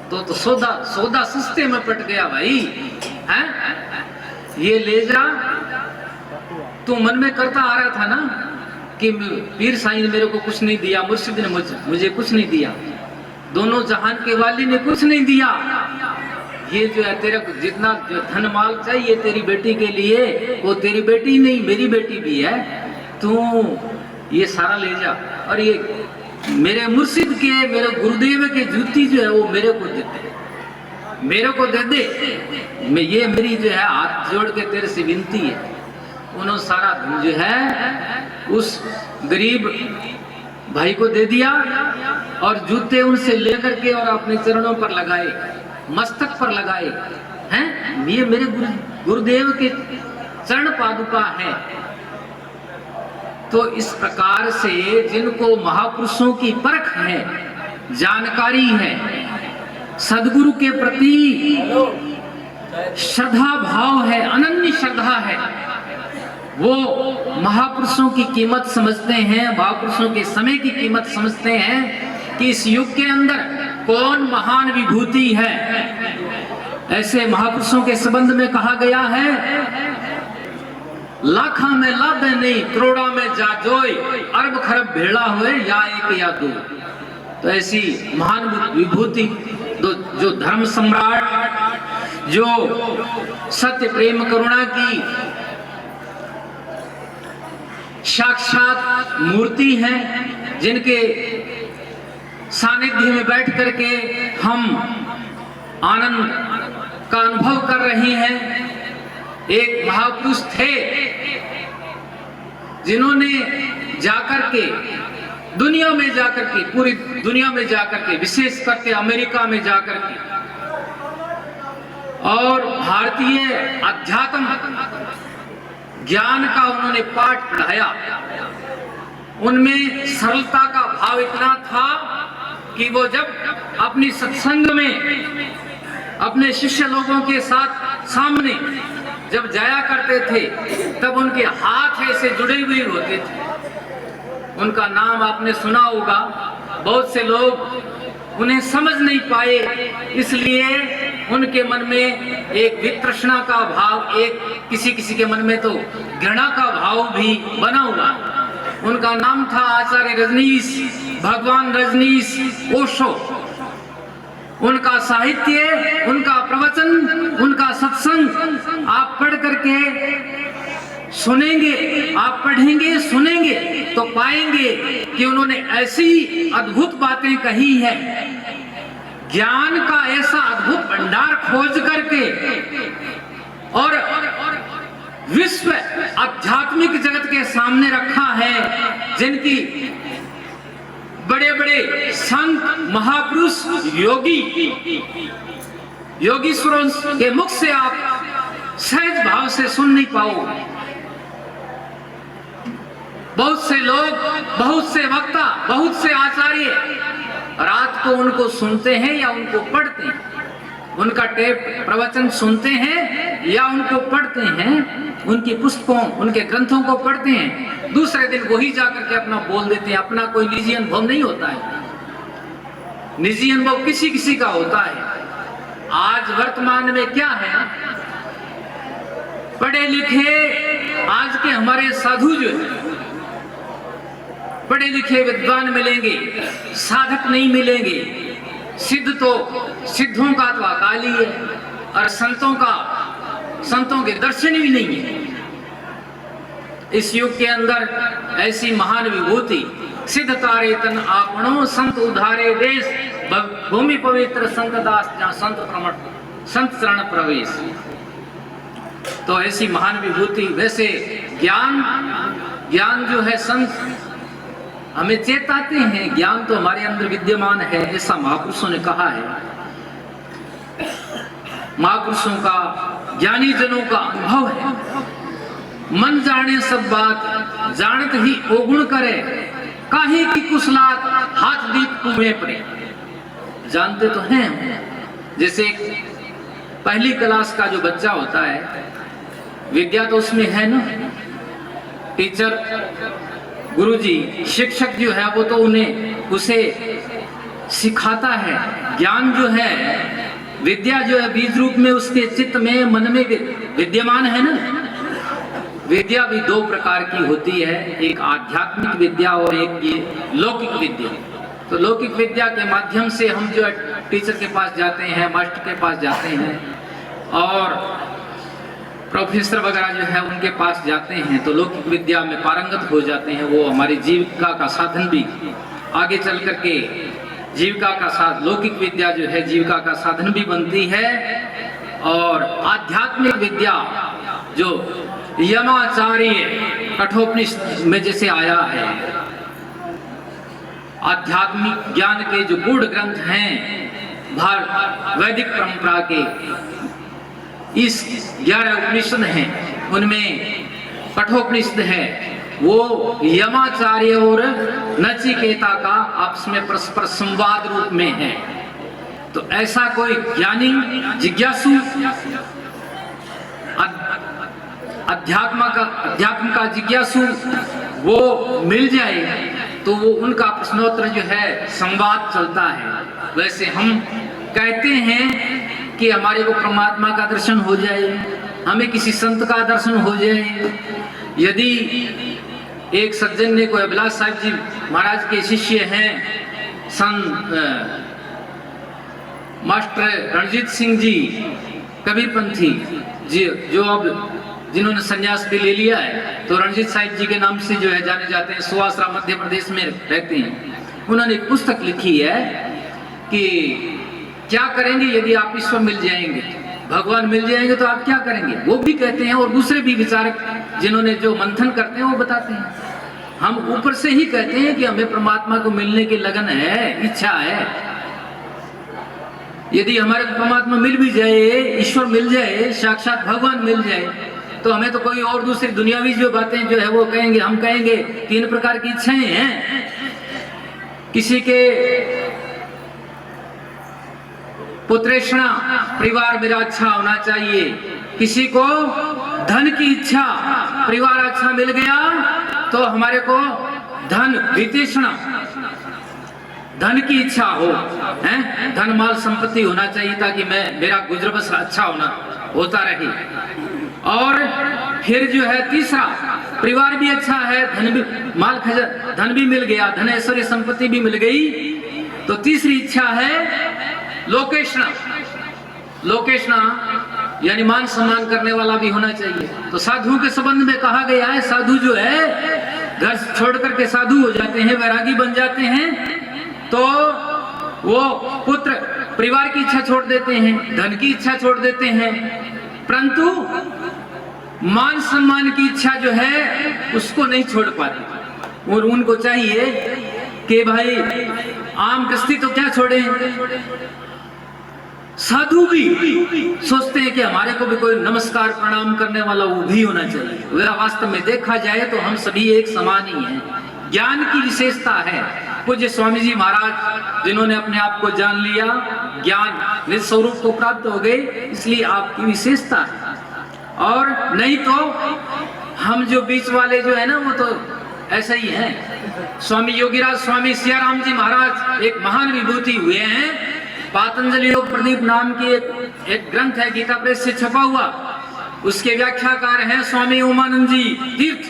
तो सौदा सस्ते में पट गया भाई, हैं? ये ले जा। तू मन में करता आ रहा था ना कि पीर साईं ने मेरे को कुछ नहीं दिया, मुर्शिद ने मुझे कुछ नहीं दिया, दोनों जहान के वाली ने कुछ नहीं दिया। ये जो है तेरे को जितना जो धन माल चाहिए तेरी बेटी के लिए, वो तेरी बेटी नहीं मेरी बेटी भी है, तू ये सारा ले जा। और ये मेरे मुर्शिद के, मेरे गुरुदेव के जूती जो है वो मेरे को दे दे, मेरे को दे दे। मैं ये मेरी जो है हाथ जोड़ के तेरे से विनती है। उन्होंने सारा जो है उस गरीब भाई को दे दिया और जूते उनसे लेकर के और अपने चरणों पर लगाए, मस्तक पर लगाए हैं। ये मेरे गुरुदेव के चरण पादुका है। तो इस प्रकार से जिनको महापुरुषों की परख है, जानकारी है, सदगुरु के प्रति श्रद्धा भाव है, अनन्य श्रद्धा है, वो महापुरुषों की कीमत समझते हैं, महापुरुषों के समय की कीमत समझते हैं कि इस युग के अंदर कौन महान विभूति है। ऐसे महापुरुषों के संबंध में कहा गया है, लाखा में लाभ नहीं, करोड़ा में जाजोय, अरब खरब भेड़ा हुए या एक या दो। तो ऐसी महान विभूति जो धर्म सम्राट, जो सत्य प्रेम करुणा की साक्षात मूर्ति है, जिनके सानिध्य में बैठ करके हम आनंद का अनुभव कर रहे हैं। एक महापुरुष थे जिन्होंने जाकर के दुनिया में जाकर के, पूरी दुनिया में जाकर के, विशेष करके अमेरिका में जाकर के, और भारतीय अध्यात्म ज्ञान का उन्होंने पाठ पढ़ाया। उनमें सरलता का भाव इतना था कि वो जब अपनी सत्संग में अपने शिष्य लोगों के साथ सामने जब जाया करते थे, तब उनके हाथ ऐसे जुड़े हुए होते थे। उनका नाम आपने सुना होगा। बहुत से लोग उन्हें समझ नहीं पाए, इसलिए उनके मन में एक वितृष्णा का भाव, एक किसी किसी के मन में तो घृणा का भाव भी बना हुआ। उनका नाम था आचार्य रजनीश, भगवान रजनीश ओशो। उनका साहित्य, उनका प्रवचन, उनका सत्संग आप पढ़ करके सुनेंगे, आप पढ़ेंगे सुनेंगे तो पाएंगे कि उन्होंने ऐसी अद्भुत बातें कही है, ज्ञान का ऐसा अद्भुत भंडार खोज करके, और विश्व आध्यात्मिक जगत के सामने रखा है, जिनकी बड़े बड़े संत महापुरुष योगीश्वरों के मुख से आप सहज भाव से सुन नहीं पाओगे। बहुत से लोग, बहुत से वक्ता, बहुत से आचार्य रात को उनको सुनते हैं या उनको पढ़ते हैं, उनका टेप प्रवचन सुनते हैं या उनको पढ़ते हैं, उनकी पुस्तकों, उनके ग्रंथों को पढ़ते हैं, दूसरे दिन वही जाकर के अपना बोल देते हैं। अपना कोई निजी अनुभव नहीं होता है, निजी अनुभव किसी किसी का होता है। आज वर्तमान में क्या है, पढ़े लिखे आज के हमारे साधु जो है, पढ़े लिखे विद्वान मिलेंगे, साधक नहीं मिलेंगे। सिद्ध तो सिद्धों का तो अकाल ही है, और संतों के दर्शन भी नहीं है। इस युग के अंदर ऐसी महान विभूति, सिद्ध तारे तन आपणों, संत उधारे देश, भूमि पवित्र संत दास, जहाँ संत प्रमट, संत चरण प्रवेश। तो ऐसी महान विभूति, वैसे ज्ञान जो है, संत हमें चेताते हैं, ज्ञान तो हमारे अंदर विद्यमान है, ऐसा महापुरुषों ने कहा है। महापुरुषों का, ज्ञानी जनों का अनुभव है, मन जाने सब बात, जानत ही ओगुण करे, काहे की कुशलात, हाथ दीप कुएं पड़े। जानते तो हैं, जैसे पहली क्लास का जो बच्चा होता है, विद्या तो उसमें है ना, टीचर, गुरुजी, शिक्षक जो है वो तो उसे सिखाता है। ज्ञान जो है, विद्या जो है, बीज रूप में उसके चित्त में, मन में विद्यमान है ना। विद्या भी दो प्रकार की होती है, एक आध्यात्मिक विद्या और एक ये लौकिक विद्या। तो लौकिक विद्या के माध्यम से हम जो है टीचर के पास जाते हैं, मास्टर के पास जाते हैं, और प्रोफेसर वगैरह जो है उनके पास जाते हैं, तो लौकिक विद्या में पारंगत हो जाते हैं। वो हमारी जीविका का साधन भी आगे चल करके, जीविका का साधन, लौकिक विद्या जो है जीविका का साधन भी बनती है। और आध्यात्मिक विद्या जो यमाचार्य कठोपनिषद में जैसे आया है, आध्यात्मिक ज्ञान के जो गूढ़ ग्रंथ हैं वैदिक परंपरा के, इस 11 उपनिषद हैं, उनमें कठोपनिषद है, वो यमाचार्य और नचिकेता का आपस में परस्पर संवाद रूप में है। तो ऐसा कोई ज्ञानी जिज्ञासु अध्यात्म का जिज्ञासु वो मिल जाए तो वो उनका प्रश्नोत्तर जो है संवाद चलता है। वैसे हम कहते हैं कि हमारे को परमात्मा का दर्शन हो जाए, हमें किसी संत का दर्शन हो जाए। यदि एक सज्जन ने कोई अभिलाष साहब जी महाराज के शिष्य हैं, मास्टर रणजीत सिंह जी कबीरपंथी जी, जो अब जिन्होंने संन्यास भी ले लिया है, तो रणजीत साहिब जी के नाम से जो है जाने जाते हैं, सुवासरा मध्य प्रदेश में रहते हैं। उन्होंने एक पुस्तक लिखी है कि क्या करेंगे यदि आप ईश्वर मिल जाएंगे, भगवान मिल जाएंगे तो आप क्या करेंगे। वो भी कहते हैं और दूसरे भी विचारक जिन्होंने जो मंथन करते हैं वो बताते हैं। हम ऊपर से ही कहते हैं कि हमें परमात्मा को मिलने की लगन है, इच्छा है। यदि हमारे परमात्मा मिल भी जाए, ईश्वर मिल जाए, साक्षात भगवान मिल जाए, तो हमें तो कोई और दूसरी दुनियावी जो बातें जो है वो कहेंगे। हम कहेंगे 3 प्रकार की इच्छाएं हैं। किसी के पुत्रेषणा, परिवार मेरा अच्छा होना चाहिए। किसी को धन की इच्छा, परिवार अच्छा मिल गया तो हमारे को धन वित्तेषणा, धन की इच्छा हो, हैं, धन माल संपत्ति होना चाहिए ताकि मेरा गुजर बसर अच्छा होता रहे। और फिर जो है तीसरा, परिवार भी अच्छा है, धन भी मिल गया, धन ऐश्वर्य संपत्ति भी मिल गई, तो तीसरी इच्छा है लोकेशना। लोकेशना यानी मान सम्मान करने वाला भी होना चाहिए। तो साधुओं के संबंध में कहा गया है, साधु जो है घर छोड़ करके साधु हो जाते हैं, वैरागी बन जाते हैं, तो वो पुत्र परिवार की इच्छा छोड़ देते हैं, धन की इच्छा छोड़ देते हैं, परंतु मान सम्मान की इच्छा जो है उसको नहीं छोड़ पाते। और उनको चाहिए कि भाई आम गृहस्थी तो क्या छोड़े, साधु भी सोचते हैं कि हमारे को भी कोई नमस्कार प्रणाम करने वाला वो भी होना चाहिए। वह वास्तव में देखा जाए तो हम सभी एक समान ही हैं। ज्ञान की विशेषता है। पूज्य स्वामी जी महाराज जिन्होंने अपने आप को जान लिया, ज्ञान निज स्वरूप को प्राप्त हो गए, इसलिए आपकी विशेषता है। और नहीं तो हम जो बीच वाले जो है ना वो तो ऐसा ही है। स्वामी योगीराज स्वामी सियाराम जी महाराज एक महान विभूति हुए हैं। पातंजलि योग प्रदीप नाम की एक ग्रंथ है, गीता प्रेस से छपा हुआ, उसके व्याख्याकार हैं स्वामी उमानंद जी तीर्थ।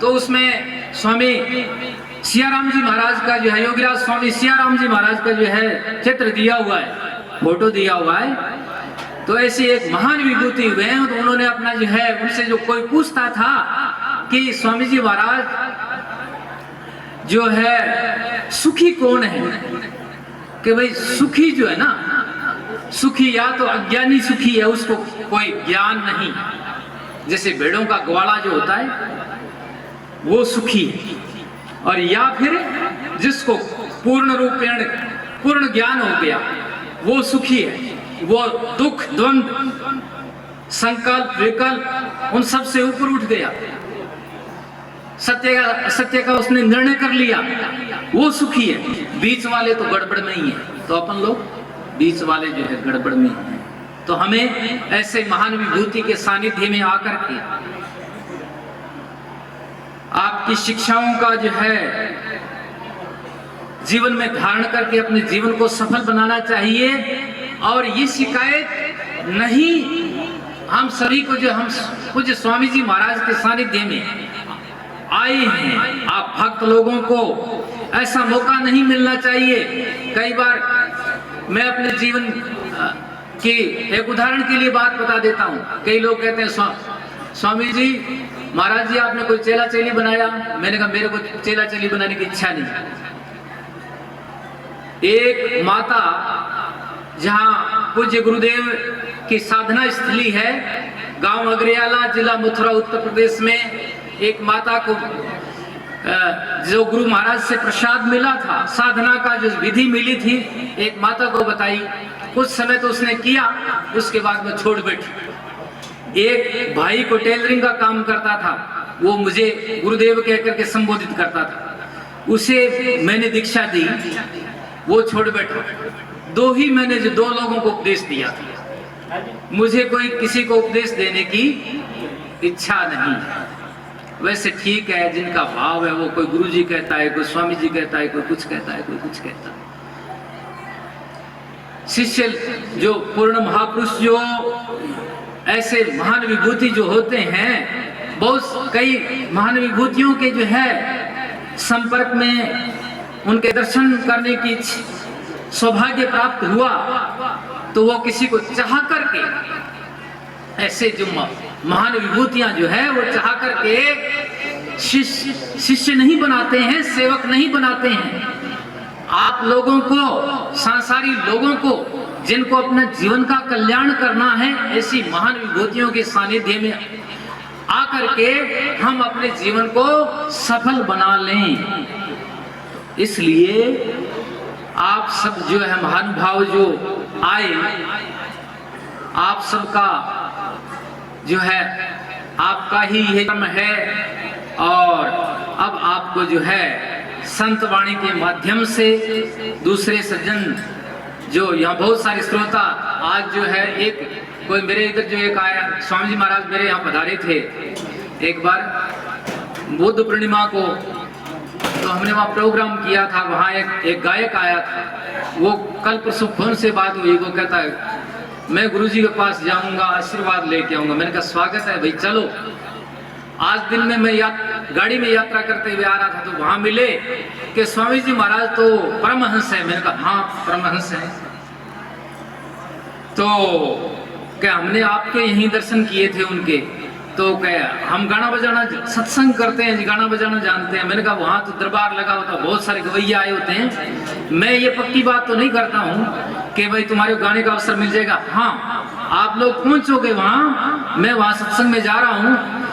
तो उसमें स्वामी सियाराम जी महाराज का जो है, योगीराज स्वामी सियाराम जी महाराज का जो है चित्र दिया हुआ है, फोटो दिया हुआ है। तो ऐसे एक महान विभूति हुए हैं। तो उन्होंने अपना जो है, उनसे जो कोई पूछता था कि स्वामी जी महाराज जो है सुखी कौन है, कि भाई सुखी जो है ना, सुखी या तो अज्ञानी सुखी है, उसको कोई ज्ञान नहीं, जैसे भेड़ों का ग्वाला जो होता है वो सुखी है, और या फिर जिसको पूर्ण रूपेण पूर्ण ज्ञान हो गया वो सुखी है। वो दुख द्वंद संकल्प विकल्प उन सब से ऊपर उठ गया, सत्य का उसने निर्णय कर लिया, वो सुखी है। बीच वाले तो गड़बड़ में ही है। तो अपन लोग बीच वाले जो है गड़बड़ में हैं। तो हमें ऐसे महान विभूति के सानिध्य में आकर के आपकी शिक्षाओं का जो है जीवन में धारण करके अपने जीवन को सफल बनाना चाहिए। और ये शिकायत नहीं, हम सभी को जो हम पूज्य स्वामी जी महाराज के सानिध्य में आए हैं, आप भक्त लोगों को ऐसा मौका नहीं मिलना चाहिए। कई बार मैं अपने जीवन की एक उदाहरण के लिए बात बता देता हूँ। कई लोग कहते हैं स्वामी जी महाराज जी आपने कोई चेला चेली बनाया। मैंने कहा मेरे को चेला चेली बनाने की इच्छा नहीं। एक माता जहाँ पूज्य गुरुदेव की साधना स्थली है, गांव अग्रियाला, जिला मथुरा, उत्तर प्रदेश में, एक माता को जो गुरु महाराज से प्रसाद मिला था, साधना का जो विधि मिली थी, एक माता को बताई। कुछ समय तो उसने किया, उसके बाद में छोड़ बैठी। एक भाई को टेलरिंग का काम करता था, वो मुझे गुरुदेव कहकर के संबोधित करता था, उसे मैंने दीक्षा दी, वो छोड़ बैठा। दो लोगों को उपदेश दिया था। मुझे कोई किसी को उपदेश देने की इच्छा नहीं है। वैसे ठीक है, जिनका भाव है वो, कोई गुरुजी कहता है, कोई स्वामी जी कहता है, कोई कुछ कहता है, कोई कुछ कहता है। शिष्य जो पूर्ण महापुरुष, जो ऐसे महान विभूति जो होते हैं, बहुत कई महान विभूतियों के जो है संपर्क में उनके दर्शन करने की सौभाग्य प्राप्त हुआ, तो वो किसी को चाह करके, ऐसे जो महान विभूतियां जो है वो चाह करके शिष्य नहीं बनाते हैं, सेवक नहीं बनाते हैं। आप लोगों को, सांसारिक लोगों को, जिनको अपने जीवन का कल्याण करना है, ऐसी महान विभूतियों के सानिध्य में आकर के हम अपने जीवन को सफल बना लें। इसलिए आप सब जो है महानुभाव जो आए, आप सबका जो है आपका ही ये कर्म है। और अब आपको जो है संत वाणी के माध्यम से दूसरे सज्जन जो यहाँ बहुत सारे श्रोता, आज जो है एक कोई मेरे इधर जो एक आया, स्वामी जी महाराज मेरे यहाँ पधारे थे एक बार बुद्ध पूर्णिमा को, तो हमने वहाँ प्रोग्राम किया था। वहाँ एक गायक आया था, वो कल परसों फोन से बात हुई, वो कहता है मैं गुरुजी के पास जाऊंगा, आशीर्वाद लेके आऊंगा। मैंने कहा स्वागत है भाई, चलो। आज दिन में मैं गाड़ी में यात्रा करते हुए आ रहा था, तो वहां मिले कि स्वामी जी महाराज तो परमहंस है। मैंने कहा हाँ परमहंस है। तो क्या हमने आपके यहीं दर्शन किए थे उनके, तो क्या हम गाना बजाना सत्संग करते हैं, गाना बजाना जानते हैं। मैंने कहा वहां तो दरबार लगा होता, बहुत सारे गवैया आए होते हैं। मैं ये पक्की बात तो नहीं करता हूँ कि भाई तुम्हारे गाने का अवसर मिल जाएगा। हाँ, आप लोग पहुंचोगे वहां, मैं वहां सत्संग में जा रहा हूँ,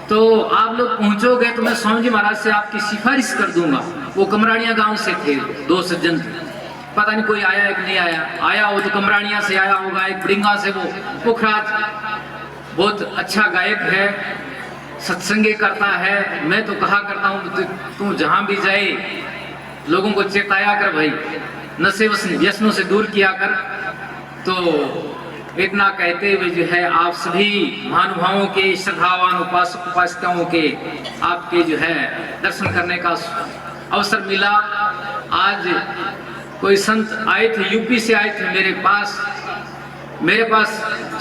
तो आप लोग पहुंचोगे तो मैं स्वामी जी महाराज से आपकी सिफारिश कर दूंगा। वो कमरानिया गांव से थे, दो सज्जन थे, पता नहीं कोई आया है कि नहीं आया। आया हो तो कमरानिया से आया होगा, एक बड़िंगा से, वो पुखराज, बहुत अच्छा गायक है, सत्संगे करता है। मैं तो कहा करता हूँ तू जहां भी जाए लोगों को चेताया कर भाई, नशे व्यसनों से दूर किया कर। तो इतना कहते हुए जो है आप सभी महानुभावों के, श्रद्धावान उपासक उपासिकाओं के आपके जो है दर्शन करने का अवसर मिला। आज कोई संत आए थे, यूपी से आए थे मेरे पास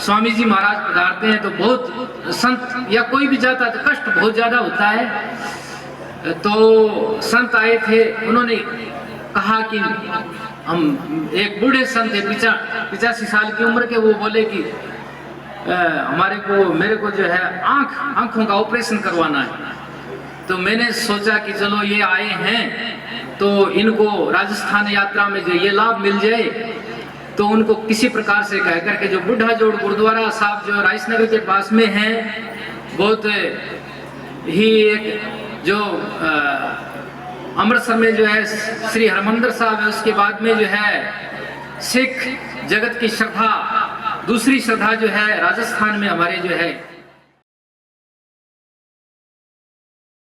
स्वामी जी महाराज पधारते हैं तो बहुत संत या कोई भी जाता है तो कष्ट बहुत ज्यादा होता है। तो संत आए थे, उन्होंने कहा कि हम, एक बूढ़े संत है 85 साल की उम्र के, वो बोले कि मेरे को जो है आंखों का ऑपरेशन करवाना है। तो मैंने सोचा कि चलो ये आए हैं तो इनको राजस्थान यात्रा में जो ये लाभ मिल जाए, तो उनको किसी प्रकार से कह करके जो बुढ़ा जोड़ गुरुद्वारा साहब जो राइसनगर के पास में है, बहुत ही एक जो अमृतसर में जो है श्री हरमंदिर साहब है, उसके बाद में जो है सिख जगत की श्रद्धा, दूसरी श्रद्धा जो है राजस्थान में हमारे जो है